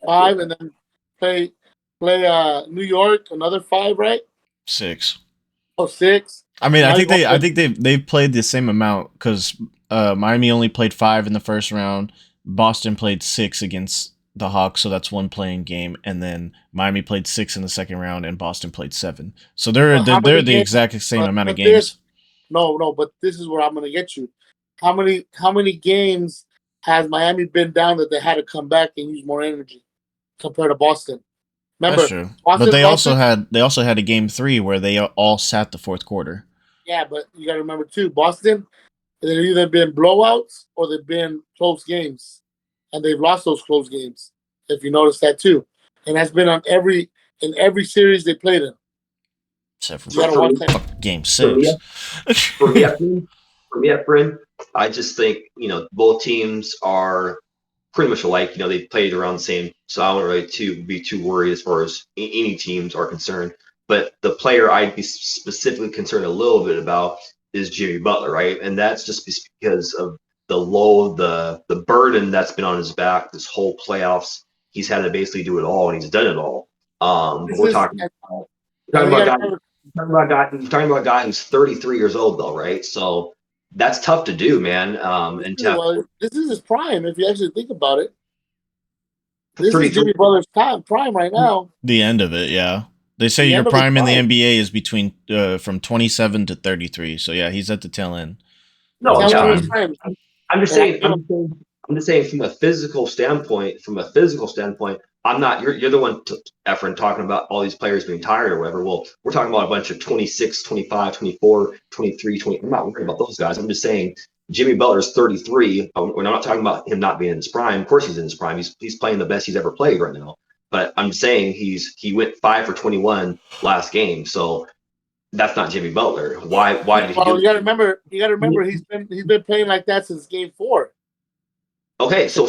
5, and then play New York another 5, right? 6. Oh, 6. I mean, Now I think they've played the same amount because Miami only played 5 in the first round. Boston played 6 against the Hawks, so that's one playing game, and then Miami played 6 in the second round, and Boston played 7. So they're the exact same amount of games. No, but this is where I'm gonna get you. How many games has Miami been down that they had to come back and use more energy compared to Boston? Remember, That's true. But they also had a game 3 where they all sat the fourth quarter. Yeah, but you got to remember too, Boston. They've either been blowouts or they've been close games, and they've lost those close games. If you notice that too, and that's been in every series they played in. Except for You got to watch that. game 6. For me, friend, I just think both teams are pretty much alike. They played around the same, so I wouldn't really be too worried as far as any teams are concerned. But the player I'd be specifically concerned a little bit about is Jimmy Butler, right? And that's just because of the load, the burden that's been on his back this whole playoffs. He's had to basically do it all, and he's done it all. We're talking about a guy who's 33 years old, though, right? So that's tough to do, man. This is his prime, if you actually think about it. This is Jimmy Butler's prime right now. The end of it, yeah. They say your prime in the NBA is between from 27 to 33. So yeah, he's at the tail end. No, yeah, I'm just saying from a physical standpoint. I'm not. You're the one, Efren, talking about all these players being tired or whatever. Well, we're talking about a bunch of 26, 25, 24, 23, 20. I'm not worried about those guys. I'm just saying Jimmy Butler's 33. We're not talking about him not being in his prime. Of course, he's in his prime. He's playing the best he's ever played right now. But I'm saying he went 5 for 21 last game. So that's not Jimmy Butler. Why did he do it? You gotta remember he's been playing like that since game 4. Okay, so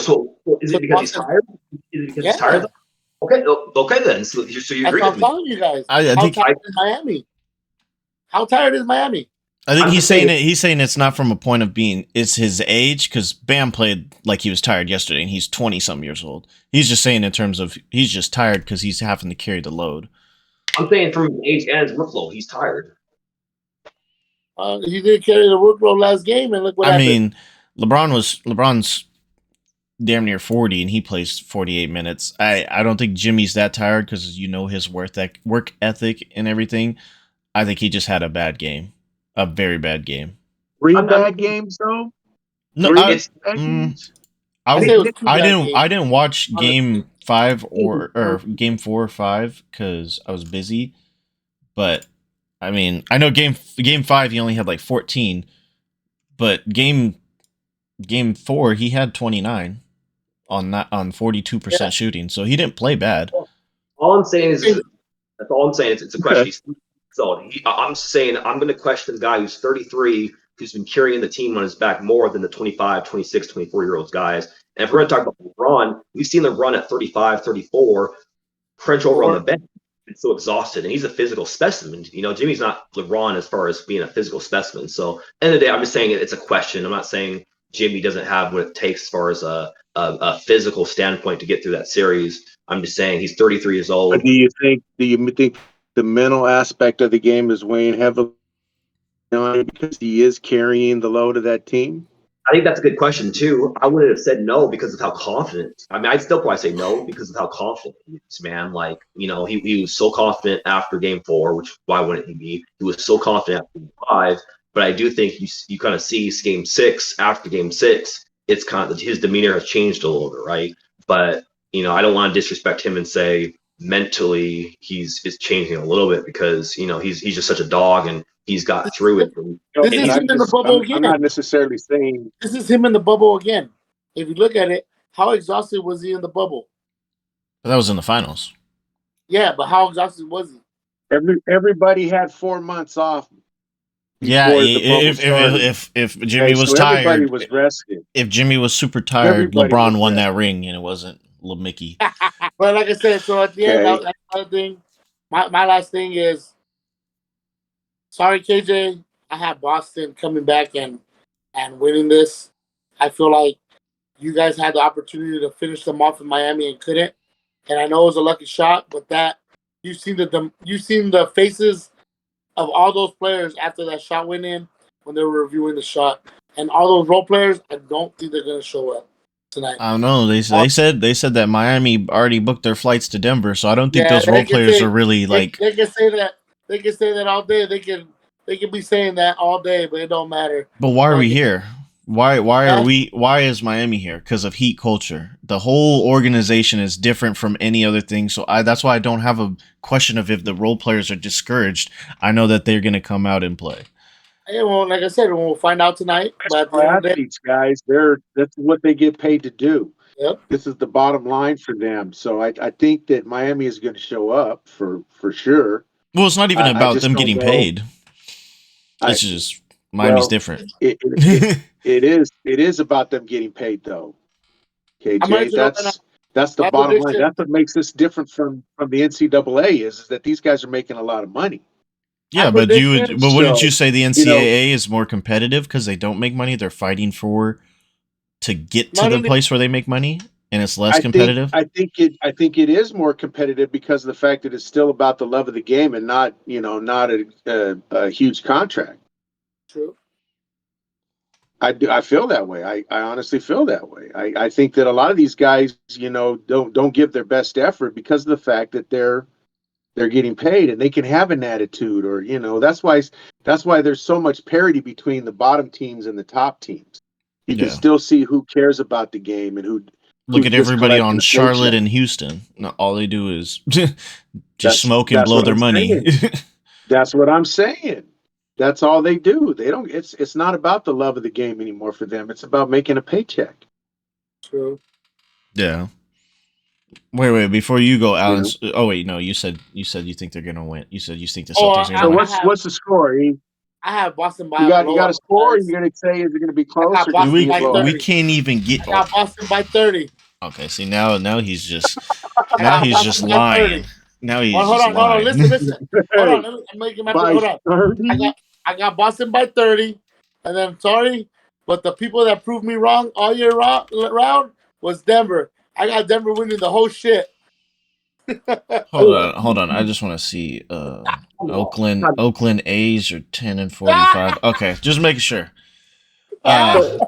is it because he's tired? Is it because he's tired? Okay then. So you agree with me? I'm telling you guys. I think Miami. How tired is Miami? I think he's saying it's not from a point of being it's his age, because Bam played like he was tired yesterday and he's 20-some years old. He's just saying in terms of he's just tired because he's having to carry the load. I'm saying from his age and his workload, he's tired. He did carry the workload last game, and look what happened. I mean, LeBron's damn near 40 and he plays 48 minutes. I don't think Jimmy's that tired because his work ethic and everything. I think he just had a bad game. A very bad game. 3 bad games though? No, I didn't watch game 5 or game 4 or 5 because I was busy. But I mean, I know game 5 he only had like 14, but game 4 he had 29 on 42% shooting, so he didn't play bad. All I'm saying is it's a question. So I'm saying I'm going to question the guy who's 33, who's been carrying the team on his back more than the 25, 26, 24-year-old guys. And if we're going to talk about LeBron, we've seen him run at 35, 34, crunch over on the bench. It's so exhausted, and he's a physical specimen. Jimmy's not LeBron as far as being a physical specimen. So, end of the day, I'm just saying it's a question. I'm not saying Jimmy doesn't have what it takes as far as a physical standpoint to get through that series. I'm just saying he's 33 years old. But do you think the mental aspect of the game is weighing heavily on him because he is carrying the load of that team? I think that's a good question too. I wouldn't have said no because of how confident. I mean, I'd still probably say no because of how confident he is, man. Like, he was so confident after game 4, which why wouldn't he be? He was so confident after game 5. But I do think you kind of see game 6 after game 6. It's kind of his demeanor has changed a little bit, right? But I don't want to disrespect him and say mentally he's changing a little bit because he's just such a dog and he's got through it. This is him in the bubble again. I'm not necessarily saying this is him in the bubble again. If you look at it, how exhausted was he in the bubble? But that was in the finals. Yeah, but how exhausted was he? Everybody had 4 months off. Yeah, if Jimmy was tired, everybody was rested. If Jimmy was super tired, LeBron won that ring, and it wasn't Lil Mickey. But like I said, so at the end, that's another thing. My last thing is, sorry, KJ, I have Boston coming back and winning this. I feel like you guys had the opportunity to finish them off in Miami and couldn't. and I know it was a lucky shot, but that you've seen the faces of all those players after that shot went in when they were reviewing the shot, and all those role players. I don't think they're gonna show up tonight. I don't know. They said that Miami already booked their flights to Denver, so I don't think those role players are really like. They can say that. They can say that all day. They can be saying that all day, but it don't matter. But why are we here? Why is Miami here? Because of Heat culture. The whole organization is different from any other thing. So that's why I don't have a question of if the role players are discouraged. I know that they're gonna come out and play. Yeah, well, like I said, we'll find out tonight. But athletes, guys, that's what they get paid to do. Yep. This is the bottom line for them. So I think that Miami is going to show up for sure. Well, it's not even about them getting paid. It's just Miami's different. It is about them getting paid, though. KJ, that's the bottom line. That's what makes this different from the NCAA is that these guys are making a lot of money. Yeah, but wouldn't you say the NCAA is more competitive because they don't make money? They're fighting to get to the place where they make money, and it's less competitive. I think it is more competitive because of the fact that it's still about the love of the game and not a huge contract. True. I feel that way. I honestly feel that way. I think that a lot of these guys, don't give their best effort because of the fact that they're getting paid and they can have an attitude or, that's why there's so much parity between the bottom teams and the top teams. You can still see who cares about the game and who look at everybody on Charlotte and Houston. All they do is just smoke and blow their money. That's what I'm saying. That's all they do. They don't. It's not about the love of the game anymore for them. It's about making a paycheck. True. Yeah. Wait. Before you go, Alan. Yeah. Oh wait, no. You said you think they're gonna win. You said you think the Celtics are gonna win. What's the score? I have Boston by. You got a score. Or you're gonna say is it gonna be close? We can't even get. I got Boston by 30. Okay. See now he's just lying. Now he's hold on. Listen. Hold on. I'm making my hold on. I got Boston by 30, and then sorry, but the people that proved me wrong all year round was Denver. I got Denver winning the whole shit. Hold on. I just want to see Oakland A's are 10-45. Okay, just making sure. And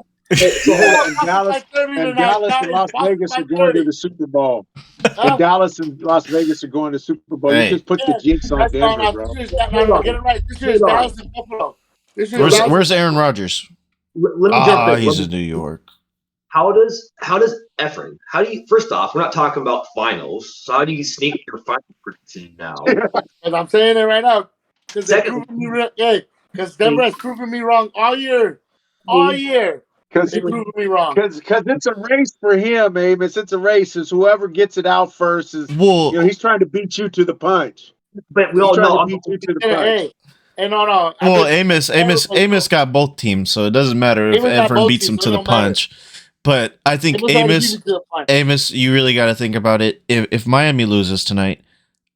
Dallas and Las Vegas are going to the Super Bowl. And Dallas and Las Vegas are going to the Super Bowl. You just put the jinx on Denver, bro. Get it right. This year is Dallas and Buffalo. Where's Aaron Rodgers? Let me jump in. He's in New York. How does Efren? How do you? First off, we're not talking about finals. So how do you sneak your final prediction now? Because I'm saying it right now. Because Denver has proven me wrong all year. All year. Because it's a race for him, Amos. It's a race. It's whoever gets it out first is. He's trying to beat you to the punch. But we all know. Beat you to the punch. No. Well, Amos got both teams, so it doesn't matter if Efren beats him to the punch. But I think Amos, you really got to think about it. If Miami loses tonight,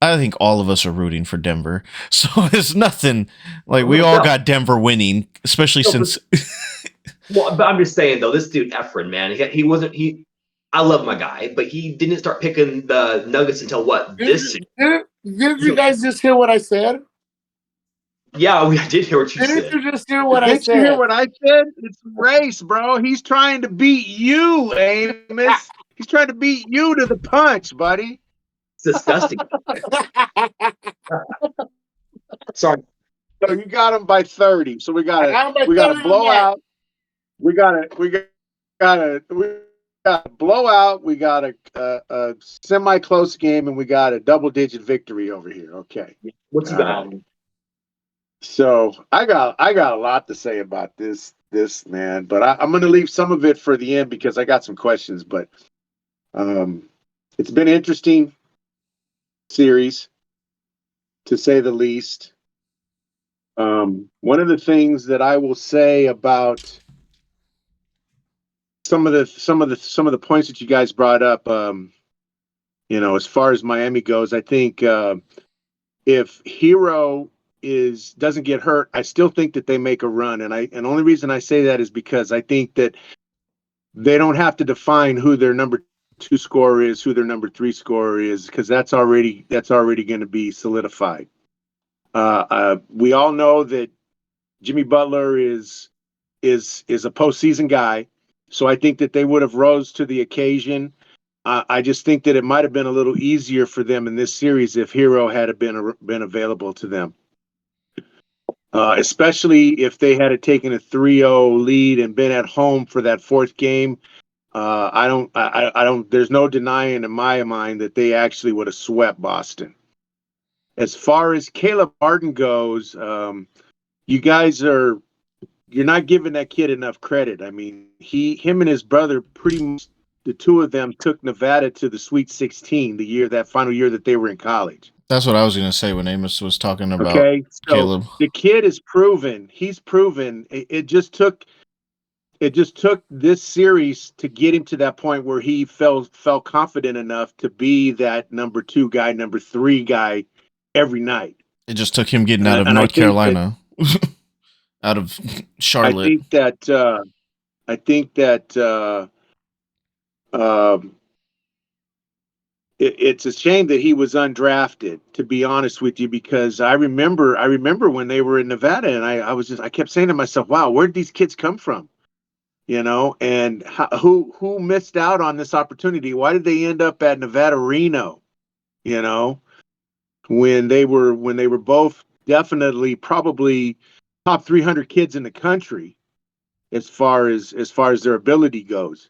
I think all of us are rooting for Denver. So it's nothing like we all got Denver winning, especially since. Well, but I'm just saying though, this dude Efren, man, he wasn't. I love my guy, but he didn't start picking the Nuggets until what? Did you guys just hear what I said? Yeah, I did hear what you said. Didn't you just hear what I said? Did you hear what I said? It's a race, bro. He's trying to beat you, Amos. He's trying to beat you to the punch, buddy. It's disgusting. Sorry. So you got him by 30. So we got a blowout. We got a blowout. We got a semi-close game, and we got a double-digit victory over here. Okay. What's he got? So I got a lot to say about this man, but I'm going to leave some of it for the end because I got some questions. But it's been an interesting series, to say the least. One of the things that I will say about some of the points that you guys brought up, as far as Miami goes, I think if Hero doesn't get hurt, I still think that they make a run. And the only reason I say that is because I think that they don't have to define who their number 2 scorer is, who their number 3 scorer is, because that's already going to be solidified. We all know that Jimmy Butler is a postseason guy, so I think that they would have rose to the occasion. I just think that it might have been a little easier for them in this series if Hero had been available to them. Especially if they had taken a 3-0 lead and been at home for that 4th game. I don't. There's no denying in my mind that they actually would have swept Boston. As far as Caleb Martin goes, you're not giving that kid enough credit. I mean, him and his brother, pretty much the two of them took Nevada to the Sweet 16 that final year that they were in college. That's what I was going to say when Amos was talking about Okay, so Caleb. the kid is proven. He's proven. It just took this series to get him to that point where he felt confident enough to be that number 2 guy, number 3 guy every night. It just took him getting out of North Carolina, out of Charlotte. I think that it's a shame that he was undrafted, to be honest with you, because I remember when they were in Nevada, and I kept saying to myself, wow, where'd these kids come from? And who missed out on this opportunity? Why did they end up at Nevada Reno? When they were both definitely probably top 300 kids in the country as far as their ability goes.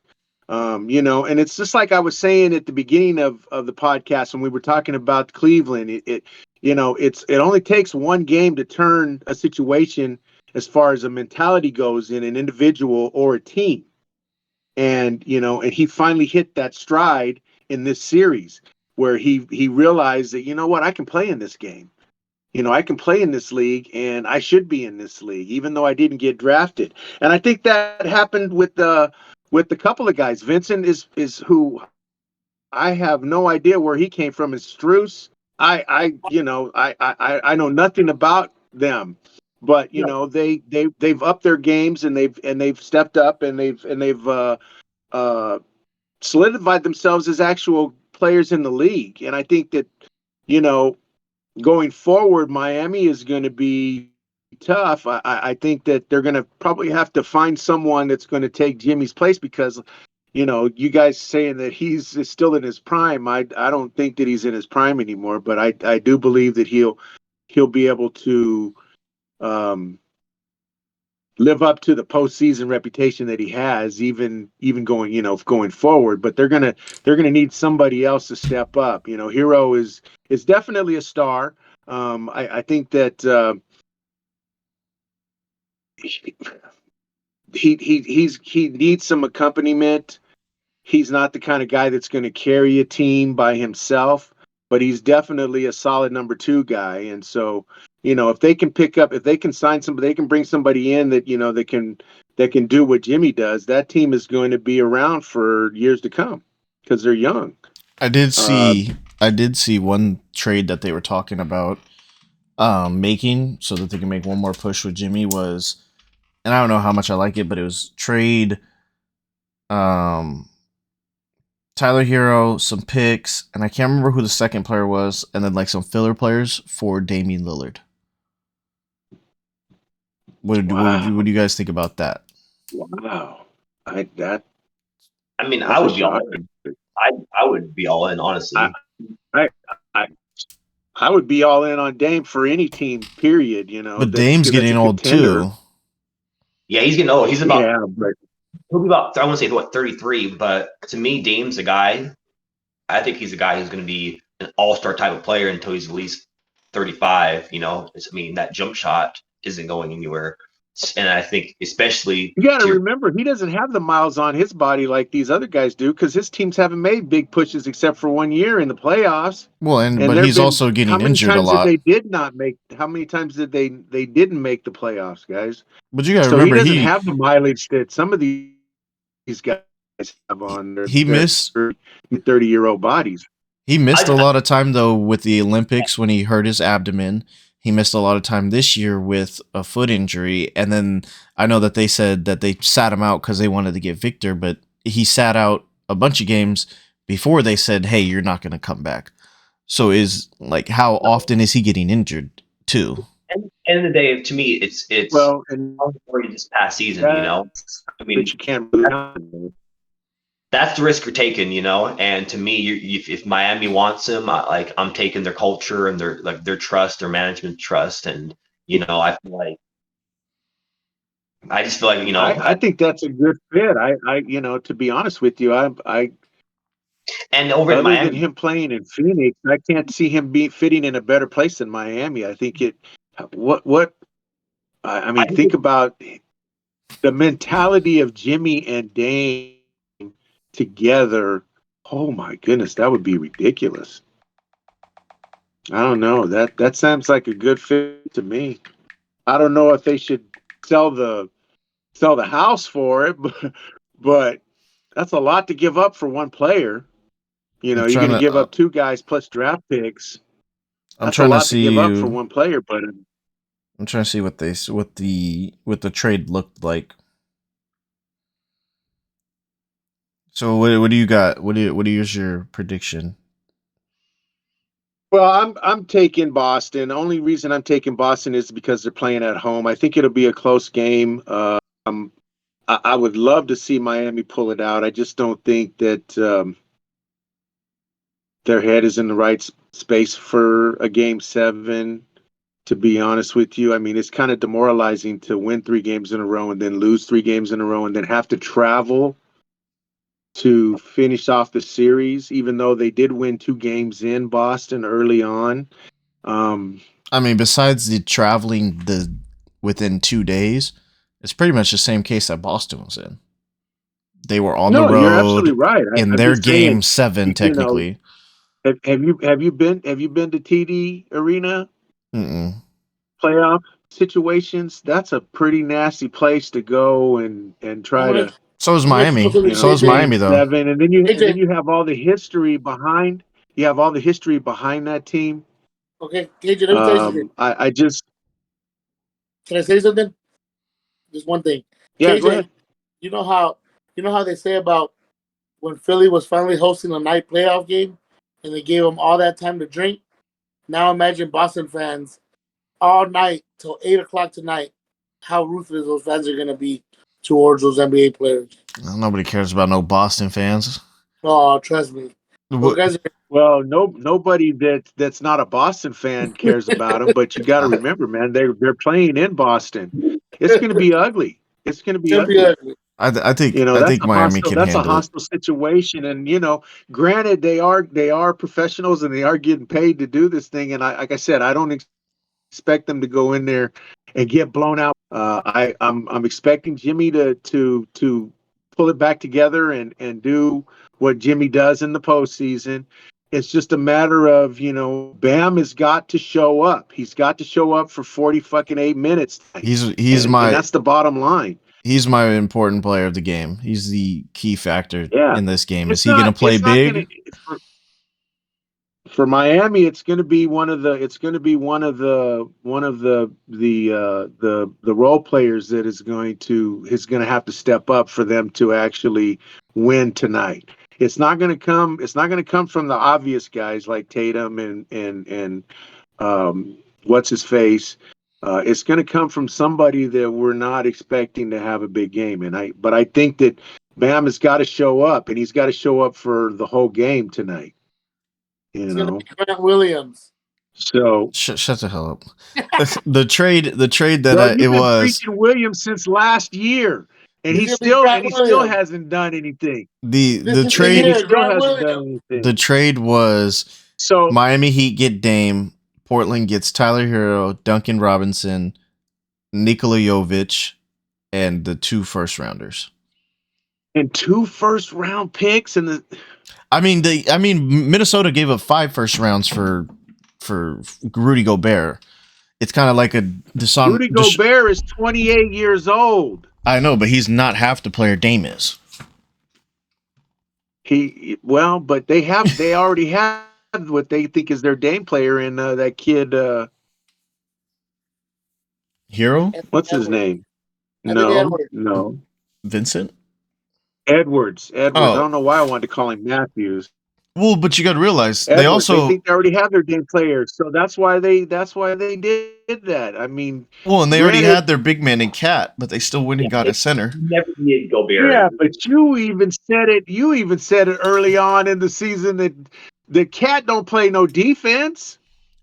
And it's just like I was saying at the beginning of the podcast when we were talking about Cleveland. It only takes one game to turn a situation as far as a mentality goes in an individual or a team. And he finally hit that stride in this series where he realized that, I can play in this game. I can play in this league, and I should be in this league, even though I didn't get drafted. And I think that happened with a couple of guys. Vincent is who I have no idea where he came from. Is Struess. I know nothing about them, but they've upped their games and they've stepped up and they've solidified themselves as actual players in the league. And I think that going forward, Miami is going to be tough. I think that they're going to probably have to find someone that's going to take Jimmy's place because, you guys saying that he's still in his prime. I don't think that he's in his prime anymore, but I do believe that he'll be able to live up to the postseason reputation that he has, even going forward. But they're gonna need somebody else to step up. Hero is definitely a star. I think that he needs some accompaniment. He's not the kind of guy that's going to carry a team by himself, but he's definitely a solid number 2 guy. And so, if they can sign somebody, they can bring somebody in that, that can do what Jimmy does. That team is going to be around for years to come because they're young. I did see one trade that they were talking about making so that they can make one more push with Jimmy was, and I don't know how much I like it, but it was trade Tyler Hero, some picks, and I can't remember who the second player was, and then like some filler players for Damian Lillard. What do you guys think about that? Wow, I would be all in. I would be all in, honestly. I would be all in on Dame for any team, period. But Dame's getting old too. Yeah, he's getting old. He's about he'll be about, I want to say 33, but to me, Dame's a guy. I think he's a guy who's going to be an all-star type of player until he's at least 35. That jump shot isn't going anywhere. And I think especially you got to remember he doesn't have the miles on his body like these other guys do because his teams haven't made big pushes except for 1 year in the playoffs. Well, but he's also getting injured a lot. How many times did they didn't make the playoffs, guys? But you got to remember he doesn't have the mileage that some of these guys have on their 30-year-old bodies. He missed a lot of time though with the Olympics when he hurt his abdomen. He missed a lot of time this year with a foot injury. And then I know that they said that they sat him out because they wanted to get Victor, but he sat out a bunch of games before they said, "Hey, you're not going to come back." So is like how often is he getting injured too? And end of the day, to me, it's Well, and already this past season. that, I but mean, you can't really. that's the risk you're taking. And to me, if Miami wants him, I'm taking their culture and their trust, their management trust, and I feel like I just feel like I think that's a good fit. To be honest with you, I and over in other than Miami, him playing in Phoenix, I can't see him be fitting in a better place than Miami. I think it. What I I mean, think think about the mentality of Jimmy and Dame together. Oh my goodness, that would be ridiculous. I don't know. That sounds like a good fit to me. I don't know if they should sell the house for it, but that's a lot to give up for one player. I'm You're going trying to give to up two guys plus draft picks. I'm That's a trying to lot to give up for see one player, but I'm trying to see what the trade looked like. So what do you got? What is your prediction? well, I'm taking Boston. The only reason I'm taking Boston is because they're playing at home. I think it'll be a close game. I would love to see Miami pull it out. I just don't think that their head is in the right space for a game seven. To be honest with you, I mean, it's kind of demoralizing to win 3 games in a row and then lose 3 games in a row and then have to travel to finish off the series, even though they did win 2 games in Boston early on. Um, I mean, besides the traveling the within 2 days, it's pretty much the same case that Boston was in. They were on the no, you're absolutely road right. in I'm their just game saying, seven, you know, technically. have you been to TD Arena Mm-mm. playoff situations? That's a pretty nasty place to go and I'm try gonna to So is I'm gonna let you know Miami. something, So is KJ. game Miami, though. seven, and then KJ, you have all the history behind. You have all the history behind that team. okay, KJ. Let me tell you something. I just Can I say something? Just one thing, yeah, go KJ. ahead. You know how they say about when Philly was finally hosting a night playoff game, and they gave them all that time to drink. Now imagine Boston fans all night till 8 o'clock tonight. How ruthless those fans are gonna be towards those NBA players. Nobody cares about no Boston fans. Oh, trust me, those What? guys are. Well, nobody that's not a Boston fan cares about them, but you got to remember, man, they're playing in Boston. It's going to be ugly. It's going to be Gonna be ugly. ugly. I think Miami can That's a handle it. hostile situation, and granted they are professionals and they are getting paid to do this thing. And like I said, I don't expect them to go in there and get blown out. I'm expecting Jimmy to pull it back together and do what Jimmy does in the postseason. It's just a matter of Bam has got to show up. He's got to show up for 40 fucking 8 minutes, and that's the bottom line. He's my important player of the game. He's the key factor Yeah, in this game. Is it's he going to not play it's not gonna big? for Miami, it's going to be one of the role players that is going to have to step up for them to actually win tonight. It's not going to come from the obvious guys like Tatum and what's his face. It's going to come from somebody that we're not expecting to have a big game. But I think that Bam has got to show up, and he's got to show up for the whole game tonight. You It's gonna know. be Grant Williams. So, Shut the hell up. The trade that bro, it you've been was preaching Williams since last year, and It's he gonna be still Grant and he still Williams. hasn't done anything. This the is the And he trade year, still Grant hasn't done Williams. the anything. trade was So, Miami Heat get Dame, Portland gets Tyler Hero, Duncan Robinson, Nikola Jovic, and the 2 first rounders. and 2 first-round picks, and I mean Minnesota gave up 5 first rounds for Rudy Gobert. It's kind of like a Rudy Gobert is 28 years old. I know, but he's not half the player Dame is. But they already have what they think is their Dame player in that kid. Hero? What's his Edwards. name? Anthony No, Edwards. no. Vincent? Edwards. I Oh, don't know why I wanted to call him Matthews. Well, but you got to realize Edwards, they also think they already have their damn players, so that's why they did that. I mean, well, and they already granted, had their big man in Cat, but they still went and got a center. Never needed Gobert. yeah, but you even said it. You even said it early on in the season that the Cat don't play no defense.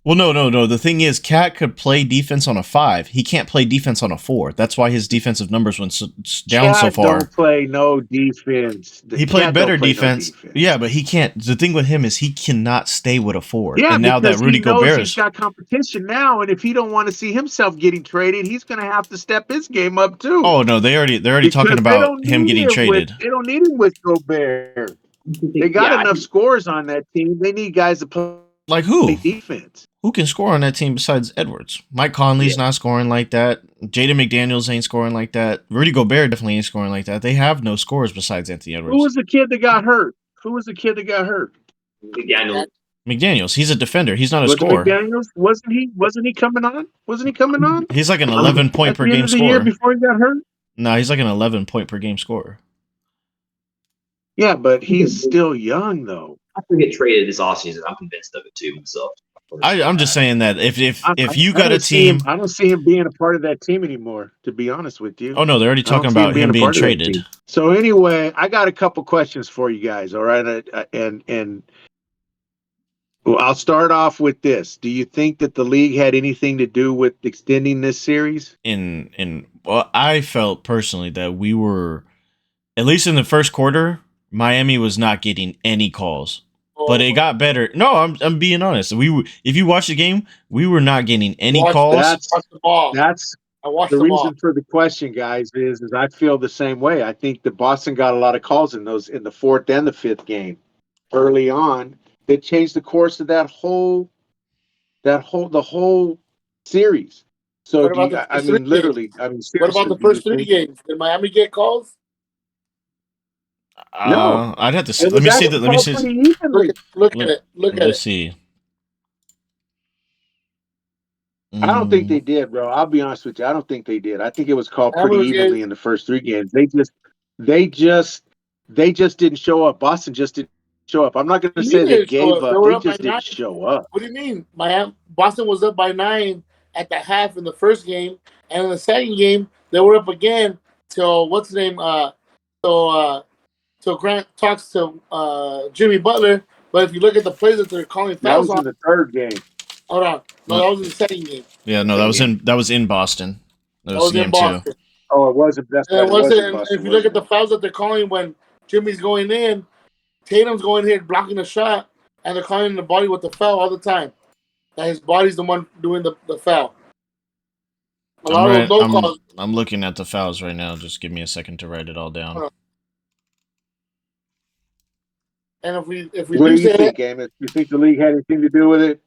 Well, no. The thing is, Cat could play defense on a 5. He can't play defense on a 4. That's why his defensive numbers went down so Cat far. don't play no defense. He played better defense. Yeah, but he can't. The thing with him is he cannot stay with a 4. Yeah, and now that Rudy Gobert he's got competition now, and if he don't want to see himself getting traded, he's going to have to step his game up too. Oh no, they're already talking about him getting traded. They don't need him with Gobert. They got enough scores on that team. They need guys to play like who? Defense. Who can score on that team besides Edwards? Mike Conley's not scoring like that. Jaden McDaniels ain't scoring like that. Rudy Gobert definitely ain't scoring like that. They have no scores besides Anthony Edwards. Who was the kid that got hurt? McDaniels. He's a defender. He's not a scorer. McDaniels wasn't he coming on? He's like an 11 point per game scorer. Before he got hurt? No, he's like an 11 point per game scorer. Yeah, but he's still young though. I can get traded this offseason. I'm convinced of it too myself. I'm just saying that if you got a team, I don't see him being a part of that team anymore. To be honest with you. Oh no, they're already talking about him being traded. So anyway, I got a couple questions for you guys. All right, and well, I'll start off with this. Do you think that the league had anything to do with extending this series? Well, I felt personally that we were, at least in the first quarter, Miami was not getting any calls. But it got better. No, I'm being honest. If you watch the game, we were not getting any calls. That's the reason for the question, guys. Is I feel the same way. I think that Boston got a lot of calls in the fourth and the fifth game early on that changed the course of the whole series. So what about the first 3 games? Did Miami get calls? No, I'd have to see. Let me see. Look at it. Look at it. See. I don't think they did, bro. I'll be honest with you. I don't think they did. I think it was called pretty evenly in the first 3 games. They just didn't show up. Boston just didn't show up. I'm not going to say they gave up. They just didn't show up. What do you mean? Boston was up by 9 at the half in the first game, and in the second game they were up again till what's his name? So Grant talks to Jimmy Butler, but if you look at the plays that they're calling fouls in the third game. Hold on, no, that was in the second game. Yeah, no, that was in Boston. That was game 2. Oh, it wasn't. If you look at the fouls that they're calling when Jimmy's going in, Tatum's going here blocking the shot, and they're calling the body with the foul all the time. And his body's the one doing the foul. I'm looking at the fouls right now. Just give me a second to write it all down. And if we what do you think, Amos? You think the league had anything to do with it?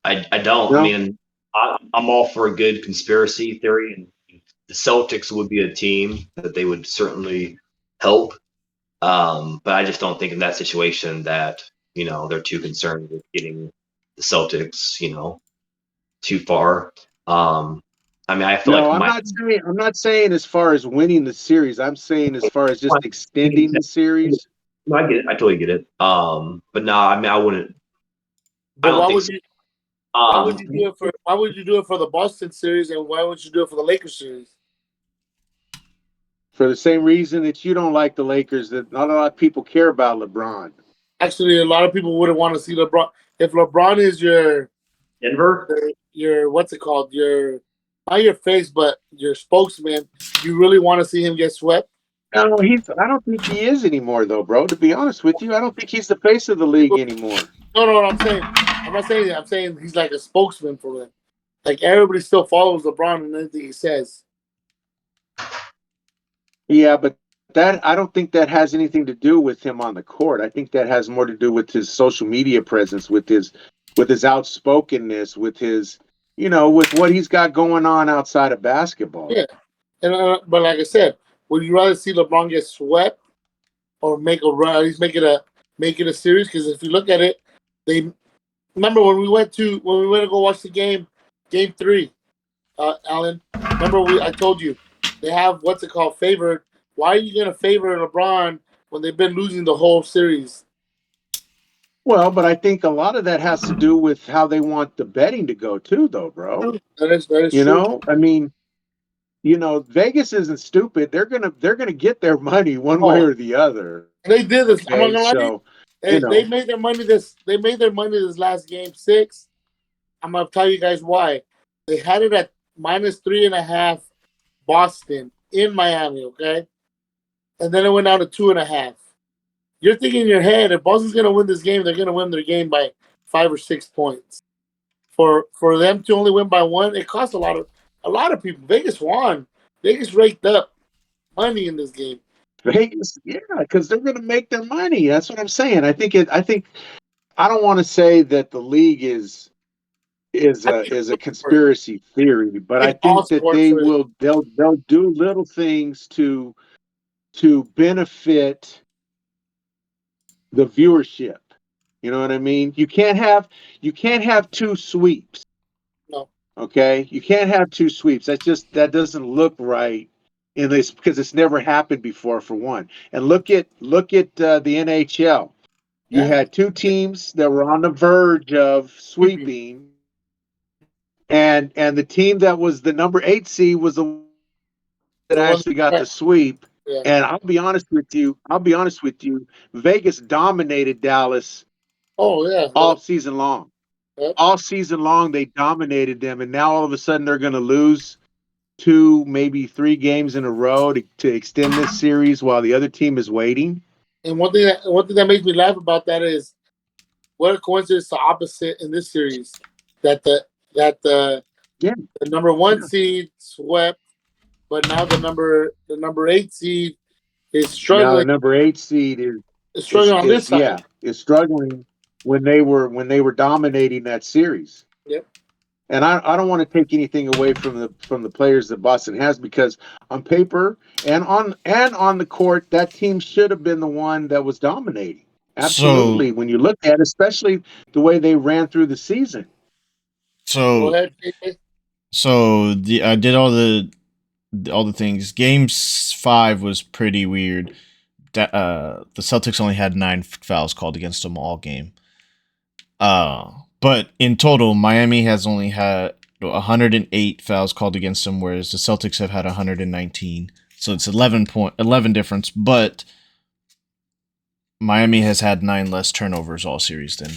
I don't. No? I mean, I'm all for a good conspiracy theory, and the Celtics would be a team that they would certainly help. But I just don't think in that situation that they're too concerned with getting the Celtics too far. I mean, I feel I'm not saying as far as winning the series. I'm saying as far as just extending the series. No, I get it. I totally get it. But no, I mean, I wouldn't. But why would you do it for the Boston series, and why would you do it for the Lakers series? For the same reason that you don't like the Lakers, that not a lot of people care about LeBron. Actually, a lot of people wouldn't want to see LeBron. If LeBron is your Denver, your what's it called? Your not your face, but your spokesman. You really want to see him get swept? No, I don't think he is anymore, though, bro. To be honest with you, I don't think he's the face of the league anymore. No. I'm not saying that. I'm saying he's like a spokesman for them. Like everybody still follows LeBron and anything he says. Yeah, but I don't think that has anything to do with him on the court. I think that has more to do with his social media presence, with his outspokenness, with his with what he's got going on outside of basketball. Yeah, and but like I said, would you rather see LeBron get swept or make a run? At least make it a series? Because if you look at it, they remember when we went to go watch the game 3, Alan. Remember I told you they have what's it called favored. Why are you gonna favor LeBron when they've been losing the whole series? Well, but I think a lot of that has to do with how they want the betting to go too, though, bro. That is You true. know, I mean, Vegas isn't stupid. They're gonna get their money one way Oh, or the other. they did this. I'm not Okay, gonna lie to you. so you They know, made their money this. They made their money this last game 6. I'm gonna tell you guys why. They had it at -3.5 Boston in Miami. Okay, and then it went down to 2.5. You're thinking in your head, if Boston's gonna win this game, they're gonna win their game by 5 or 6 points. For them to only win by 1, it cost a lot of people. Vegas won. Vegas raked up money in this game. Vegas, yeah, because they're gonna make their money. That's what I'm saying. I don't want to say that the league is I a think is a for it. conspiracy theory, but I I think all think that sports are. they'll do little things to benefit the viewership. You know what I mean? You can't have two sweeps. No. Okay, you can't have two sweeps. That doesn't look right in this because it's never happened before. For one, and look at the NHL. You Yeah. had two teams that were on the verge of Creepy. sweeping, and the team that was the number 8 seed was the one that The one. actually got the sweep. Yeah. And I'll be honest with you, Vegas dominated Dallas Oh yeah. all season long. Yep. All season long, they dominated them, and now all of a sudden they're going to lose 2, maybe 3 games in a row to extend this series while the other team is waiting. And one thing that makes me laugh about that is what a coincidence the opposite in this series that the Yeah, the number one yeah. seed swept, but now the number 8 seed is Now the struggling. number 8 seed is Is is struggling on this is side. yeah is struggling when they were dominating that series. Yep. And I don't want to take anything away from the players that Boston has because on paper and on the court, that team should have been the one that was dominating. So Absolutely. When you look at it, especially the way they ran through the season. Go so ahead, KJ. I did all the things. Game 5 was pretty weird. The Celtics only had 9 fouls called against them all game. But in total, Miami has only had 108 fouls called against them, whereas the Celtics have had 119. So it's 11 difference. But Miami has had 9 less turnovers all series than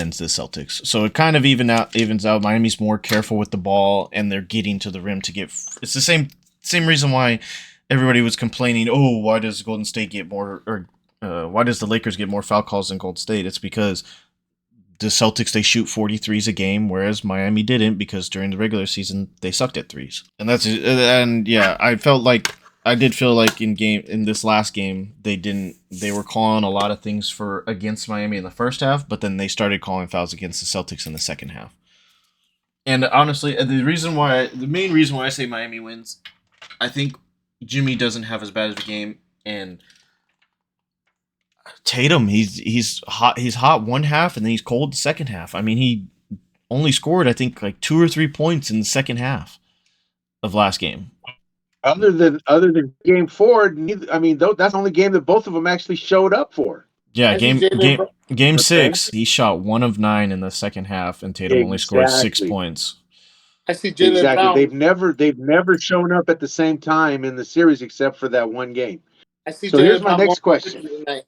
the Celtics. So it kind of evens out. Miami's more careful with the ball, and they're getting to the rim to get. It's the same reason why everybody was complaining. Oh, why does Golden State get more, or why does the Lakers get more foul calls than Golden State? It's because the Celtics, they shoot 43s a game, whereas Miami didn't, because during the regular season they sucked at threes. And yeah, I did feel like in this last game they were calling a lot of things for against Miami in the first half, but then they started calling fouls against the Celtics in the second half. And honestly, the main reason why I say Miami wins, I think Jimmy doesn't have as bad of a game, and Tatum, he's hot. He's hot one half, and then he's cold the second half. I mean, he only scored, I think, like 2 or 3 points in the second half of last game. Other than game 4, that's the only game that both of them actually showed up for. Yeah, I see game Jalen. game game Okay. 6, he shot 1 of 9 in the second half, and Tatum only scored six Exactly. points. I see Jalen Exactly. Brown. They've never shown up at the same time in the series except for that one game. I see So here's Jalen my Brown next more question. tonight.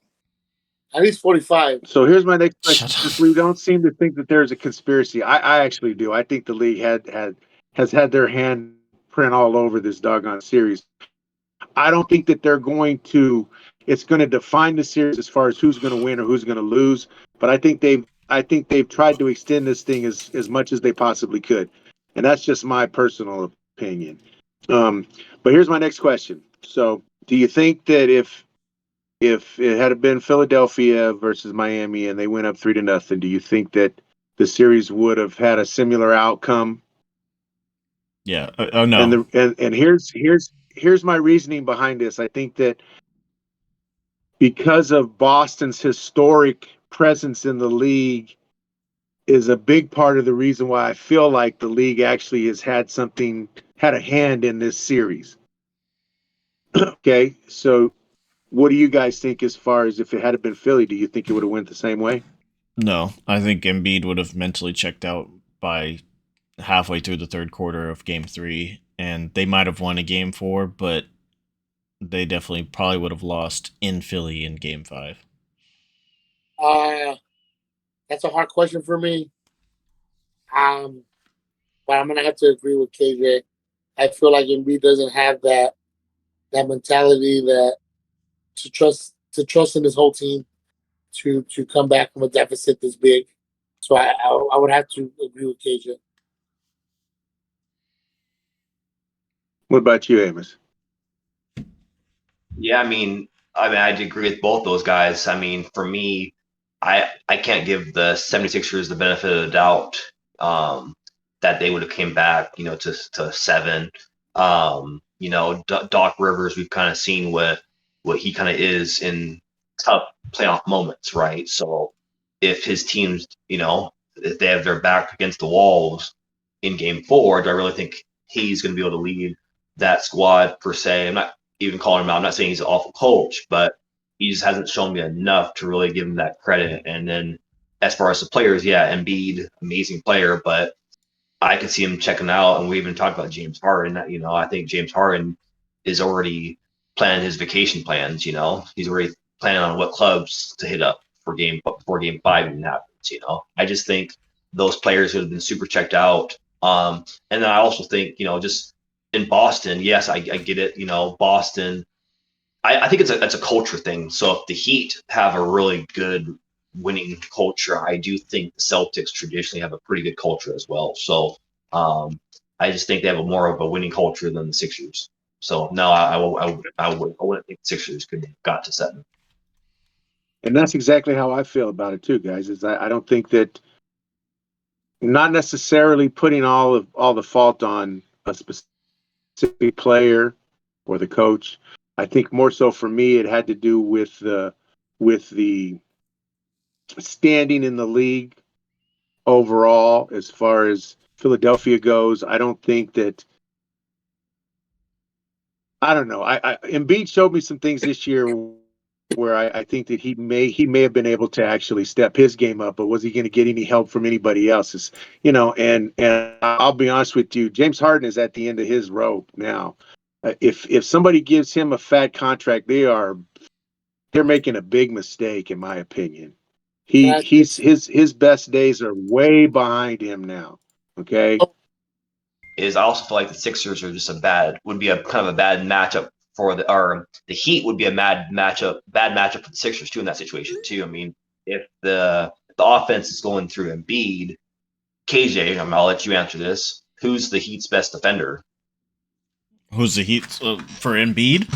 At least 45. So here's my next question. Shut up. Since we don't seem to think that there's a conspiracy, I actually do. I think the league has had their hand print all over this doggone series. I don't think that it's going to define the series as far as who's going to win or who's going to lose. But I think they've tried to extend this thing as much as they possibly could, and that's just my personal opinion. But here's my next question. So, do you think that if it had been Philadelphia versus Miami and they went up 3-0, do you think that the series would have had a similar outcome? Yeah. And No. here's my reasoning behind this. I think that because of Boston's historic presence in the league is a big part of the reason why I feel like the league actually has had a hand in this series. Okay, so what do you guys think as far as if it had been Philly? Do you think it would have went the same way? No, I think Embiid would have mentally checked out by halfway through the third quarter of Game 3, and they might have won a Game 4, but they definitely probably would have lost in Philly in Game 5. That's a hard question for me. But I'm gonna have to agree with KJ. I feel like Embiid doesn't have that mentality that to trust in his whole team to come back from a deficit this big. So I would have to agree with KJ. What about you, Amos? Yeah, I'd agree with both those guys. I mean, for me, I can't give the 76ers the benefit of the doubt that they would have came back, to 7. Doc Rivers, we've kind of seen what he kind of is in tough playoff moments, right? So if his teams, if they have their back against the walls in Game 4, do I really think he's going to be able to lead that squad per se? I'm not even calling him out. I'm not saying he's an awful coach, but he just hasn't shown me enough to really give him that credit. And then as far as the players, yeah, Embiid, amazing player, but I could see him checking out. And we even talked about James Harden. I think James Harden is already planning his vacation plans. He's already planning on what clubs to hit up before Game 5 even happens. I just think those players would have been super checked out. And then I also think, just in Boston, yes, I get it. Boston. I think it's a culture thing. So if the Heat have a really good winning culture, I do think the Celtics traditionally have a pretty good culture as well. So I just think they have a more of a winning culture than the Sixers. So no, I wouldn't think the Sixers could have got to 7. And that's exactly how I feel about it too, guys. Is I don't think that, not necessarily putting all the fault on a specific player or the coach. I think more so for me, it had to do with the standing in the league overall as far as Philadelphia goes. I don't think that. I don't know. Embiid showed me some things this year where I think that he may have been able to actually step his game up, but was he going to get any help from anybody else's? And I'll be honest with you, James Harden is at the end of his rope now. If somebody gives him a fat contract, they're making a big mistake, in my opinion. His best days are way behind him now. Okay. I also feel like the Sixers are just would be a kind of a bad matchup for the Heat would be a bad matchup for the Sixers too in that situation too. I mean, if the offense is going through Embiid, KJ, I'll let you answer this. Who's the Heat's best defender? Who's the Heat for Embiid?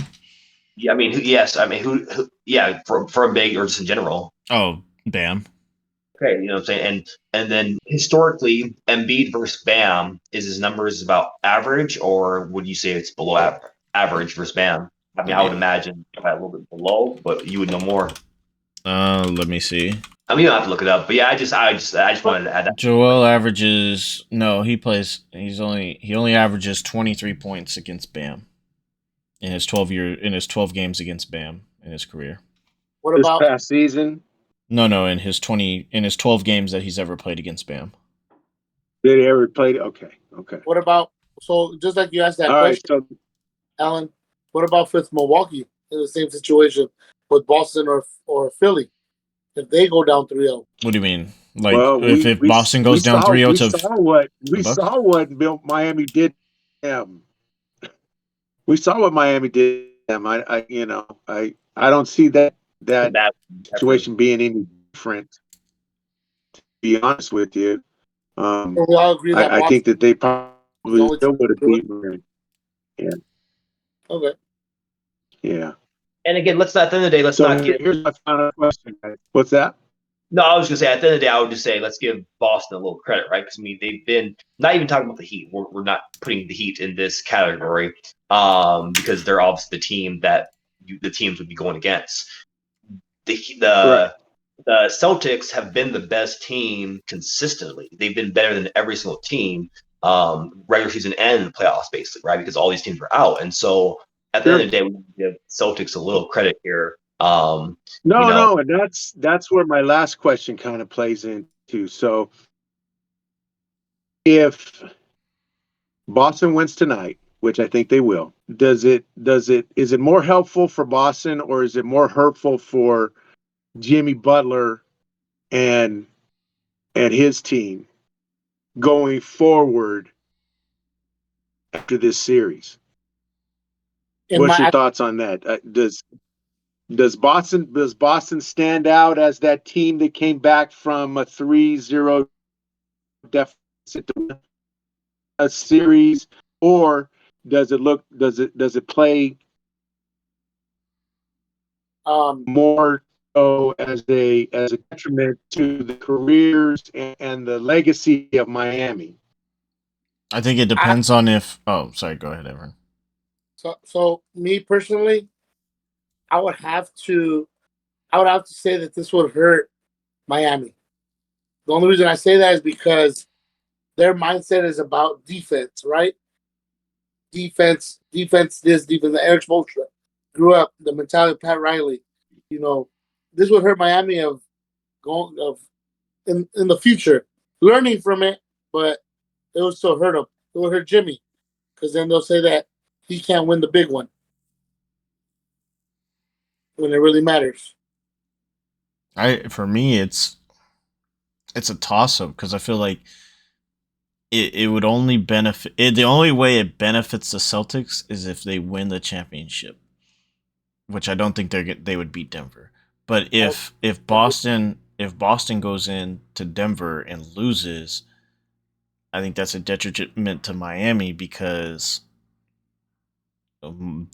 Yeah, yes. Who yeah, for a big or just in general. Oh, Bam. Okay, you know what I'm saying? And then historically, Embiid versus Bam, is his numbers about average, or would you say it's below average versus Bam? I would imagine a little bit below, but you would know more. Let me see. You don't have to look it up, but yeah, I just wanted to add that. Joel averages he only averages 23 points against Bam in his 12 games against Bam in his career. What about this past season? No, in his 12 games that he's ever played against Bam. Did he ever play? Okay. What about, so just like you asked that All question, right, so Alan, what about with Milwaukee in the same situation with Boston or Philly? If they go down 3-0. What do you mean? Like, if Boston goes down 3-0 to we saw what Miami did to them. We saw what Miami did to them. I don't see that situation being any different, to be honest with you. We all agree that I think that they probably still would have beaten. Yeah. Okay. Yeah. And again, at the end of the day, here's my final question, guys. What's that? No, I was going to say, at the end of the day, I would just say, let's give Boston a little credit, right? Because, they've been, not even talking about the Heat. We're not putting the Heat in this category because they're obviously the team that the teams would be going against. The Celtics have been the best team consistently. They've been better than every single team, regular season and playoffs, basically, right? Because all these teams were out. And so at the end of the day, we give Celtics a little credit here. No, and that's where my last question kind of plays into. So if Boston wins tonight, which I think they will, is it more helpful for Boston or is it more hurtful for Jimmy Butler and his team going forward after this series? What's your thoughts on that? Does Boston stand out as that team that came back from a 3-0 deficit to win a series, or does it play more so as a detriment to the careers and the legacy of Miami? I think it depends on if. Oh, sorry. Go ahead, Evan. So me personally, I would have to say that this would hurt Miami. The only reason I say that is because their mindset is about defense, right? Defense, this, defense. Eric Spoelstra grew up the mentality of Pat Riley. This would hurt Miami in the future, learning from it, but it would still hurt him. It would hurt Jimmy, because then they'll say that he can't win the big one when it really matters. For me, it's a toss up because I feel like it would only benefit. The only way it benefits the Celtics is if they win the championship, which I don't think they would beat Denver. But if Boston goes in to Denver and loses, I think that's a detriment to Miami because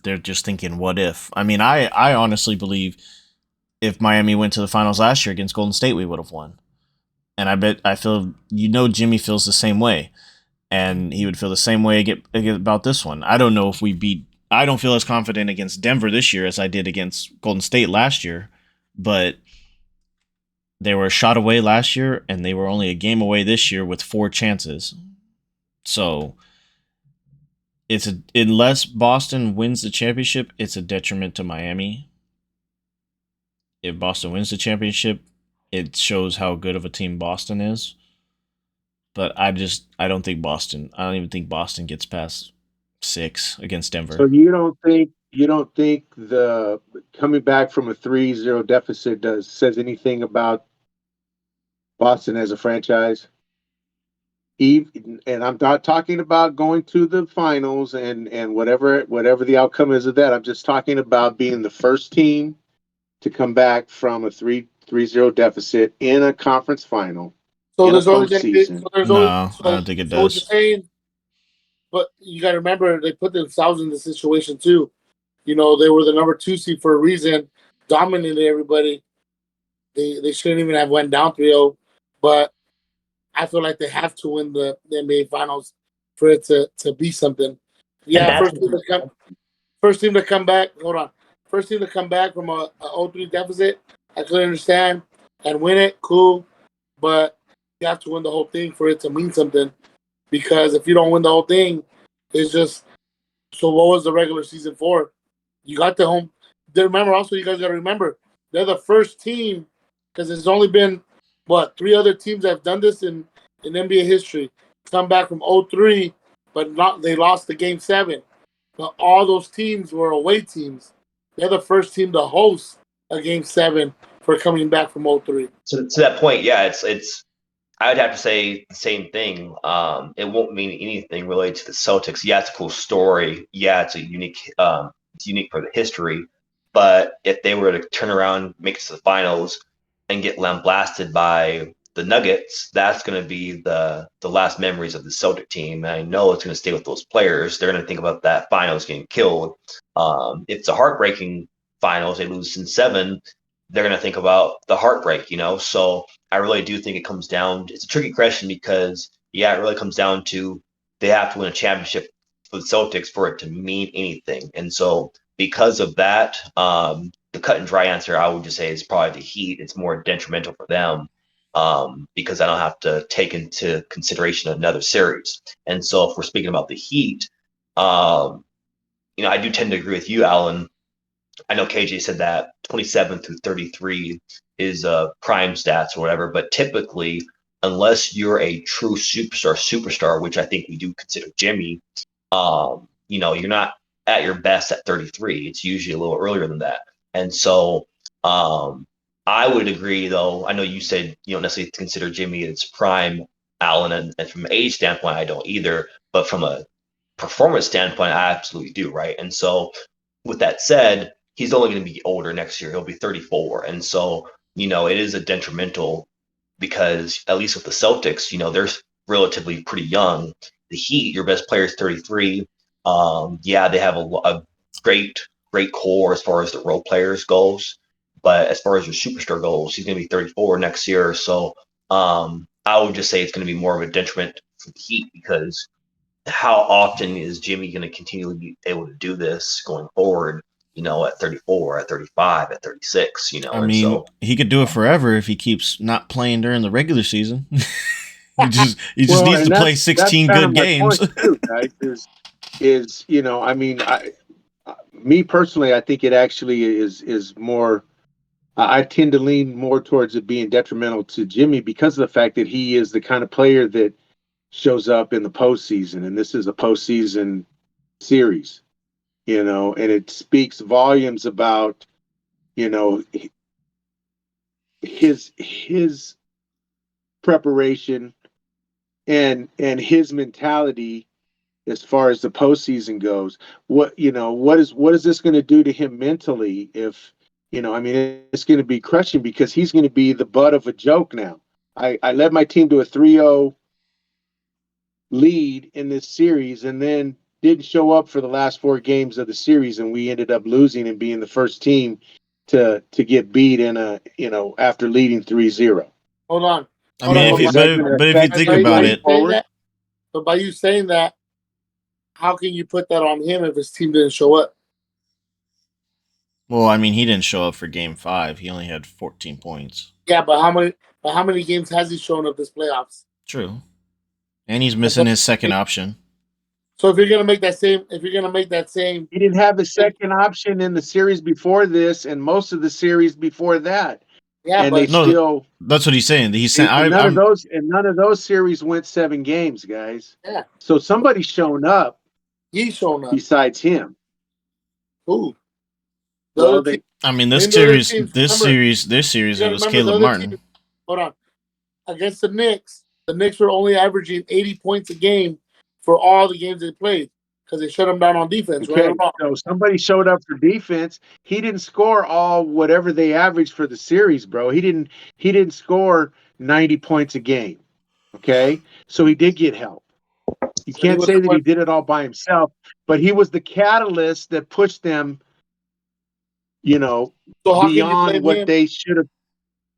they're just thinking, what if? I mean, I honestly believe if Miami went to the finals last year against Golden State, we would have won. And I feel Jimmy feels the same way. And he would feel the same way about this one. I don't know if we beat. I don't feel as confident against Denver this year as I did against Golden State last year, but they were a shot away last year, and they were only a game away this year with 4 chances. So unless Boston wins the championship, it's a detriment to Miami. If Boston wins the championship, it shows how good of a team Boston is. But I don't think Boston. I don't even think Boston gets past 6 against Denver. So you don't think the coming back from a 3-0 deficit says anything about Boston as a franchise? And I'm not talking about going to the finals and whatever the outcome is of that. I'm just talking about being the first team to come back from a 3-0 deficit in a conference final. So there's always I don't think it does. But you got to remember, they put themselves in the situation too. They were the number 2 seed for a reason, dominated everybody. They shouldn't even have went down 3-0, but I feel like they have to win the NBA Finals for it to be something. Yeah, first team to come back. Hold on, first team to come back from a 0-3 deficit. I could understand and win it, cool, but you have to win the whole thing for it to mean something. Because if you don't win the whole thing, it's just, so what was the regular season for? You got the home. Remember, also, you guys got to remember, they're the first team, because there's only been, 3 other teams that have done this in NBA history. Come back from 0-3, but they lost the Game 7. But all those teams were away teams. They're the first team to host a Game 7 for coming back from 0-3. So to that point, yeah, it's I would have to say the same thing. It won't mean anything related to the Celtics. Yeah, it's a cool story. Yeah, it's unique for the history. But if they were to turn around, make it to the finals, and get lambasted by the Nuggets, that's going to be the last memories of the Celtic team. And I know it's going to stay with those players. They're going to think about that finals getting killed. If it's a heartbreaking finals, they lose in 7. They're going to think about the heartbreak, So I really do think it comes down. It's a tricky question because, yeah, it really comes down to they have to win a championship for the Celtics for it to mean anything. And so because of that, the cut and dry answer I would just say is probably the Heat. It's more detrimental for them because I don't have to take into consideration another series. And so if we're speaking about the Heat, I do tend to agree with you, Alan. I know KJ said that 27 through 33 is prime stats or whatever, but typically, unless you're a true superstar, which I think we do consider Jimmy, you're not at your best at 33. It's usually a little earlier than that. And so I would agree, though. I know you said you don't necessarily consider Jimmy its prime, Allen, and from an age standpoint, I don't either. But from a performance standpoint, I absolutely do, right? And so, with that said, he's only going to be older next year. He'll be 34, and so it is a detrimental because at least with the Celtics, they're relatively pretty young. The Heat, your best player is 33. Yeah, they have a great core as far as the role players goes. But as far as your superstar goes, he's going to be 34 next year. So I would just say it's going to be more of a detriment for the Heat because how often is Jimmy going to continually be able to do this going forward? At 34, at 35, at 36. I mean, he could do it forever if he keeps not playing during the regular season. he just needs to play 16 good games. Too, guys, me personally, I think it actually is more. I tend to lean more towards it being detrimental to Jimmy because of the fact that he is the kind of player that shows up in the postseason, and this is a postseason series, and it speaks volumes about, his preparation and his mentality as far as the postseason goes. What is this going to do to him mentally? If it's going to be crushing because he's going to be the butt of a joke now. I led my team to a 3-0 lead in this series and then didn't show up for the last 4 games of the series, and we ended up losing and being the first team to get beat after leading 3-0. Hold on. I mean, if you think about it, but by you saying that, how can you put that on him if his team didn't show up? Well, I mean, he didn't show up for Game 5. He only had 14 points. Yeah, but how many games has he shown up this playoffs? True. And he's missing his second option. So if you're gonna make that same, he didn't have a second option in the series before this, and most of the series before that. Yeah, and but that's what he's saying. He's saying none of those series went 7 games, guys. Yeah. So somebody's shown up. He's shown up besides him. Who? This series it was Caleb Martin. Hold on. Against the Knicks were only averaging 80 points a game for all the games they played because they shut them down on defense. Okay, right? So somebody showed up for defense. He didn't score all whatever they averaged for the series, bro. He didn't score 90 points a game. Okay, so he did get help. You can't say that he did it all by himself, but he was the catalyst that pushed them, beyond what they should have.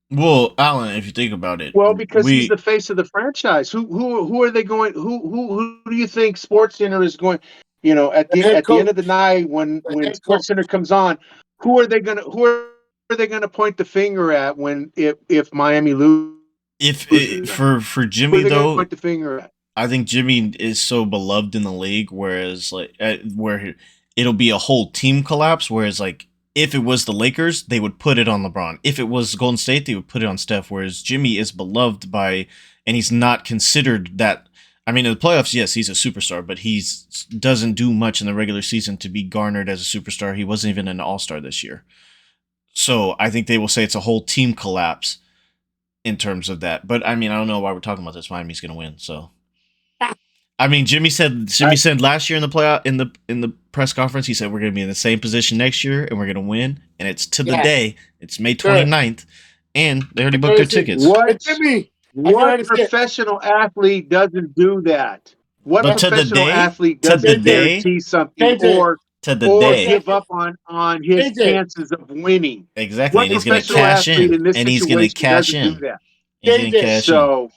Well, Alan, if you think about it, because he's the face of the franchise. Who are they going? Who do you think SportsCenter is going? At the end of the night when SportsCenter comes on, who are they gonna point the finger at if Miami loses? For Jimmy though, point the finger at? I think Jimmy is so beloved in the league, whereas where it'll be a whole team collapse. Whereas if it was the Lakers, they would put it on LeBron. If it was Golden State, they would put it on Steph. Whereas Jimmy is beloved and he's not considered that. I mean, in the playoffs, yes, he's a superstar, but he doesn't do much in the regular season to be garnered as a superstar. He wasn't even an all-star this year. So I think they will say it's a whole team collapse in terms of that. But I mean, I don't know why we're talking about this. Miami's going to win, so. I mean, Jimmy said last year in the playoff in the press conference, he said we're going to be in the same position next year and we're going to win, and it's to the day. It's May 29th, and they already booked their tickets. What professional athlete doesn't do that? What professional athlete doesn't guarantee something or give up on his chances of winning? Exactly, and he's going to cash in, and he's going to cash in. KJ,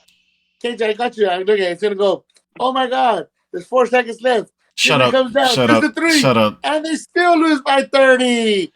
I got you. It's going to go. Oh my God! There's 4 seconds left. Shut up! Comes down, shut up! the 3, shut up! And they still lose by 30.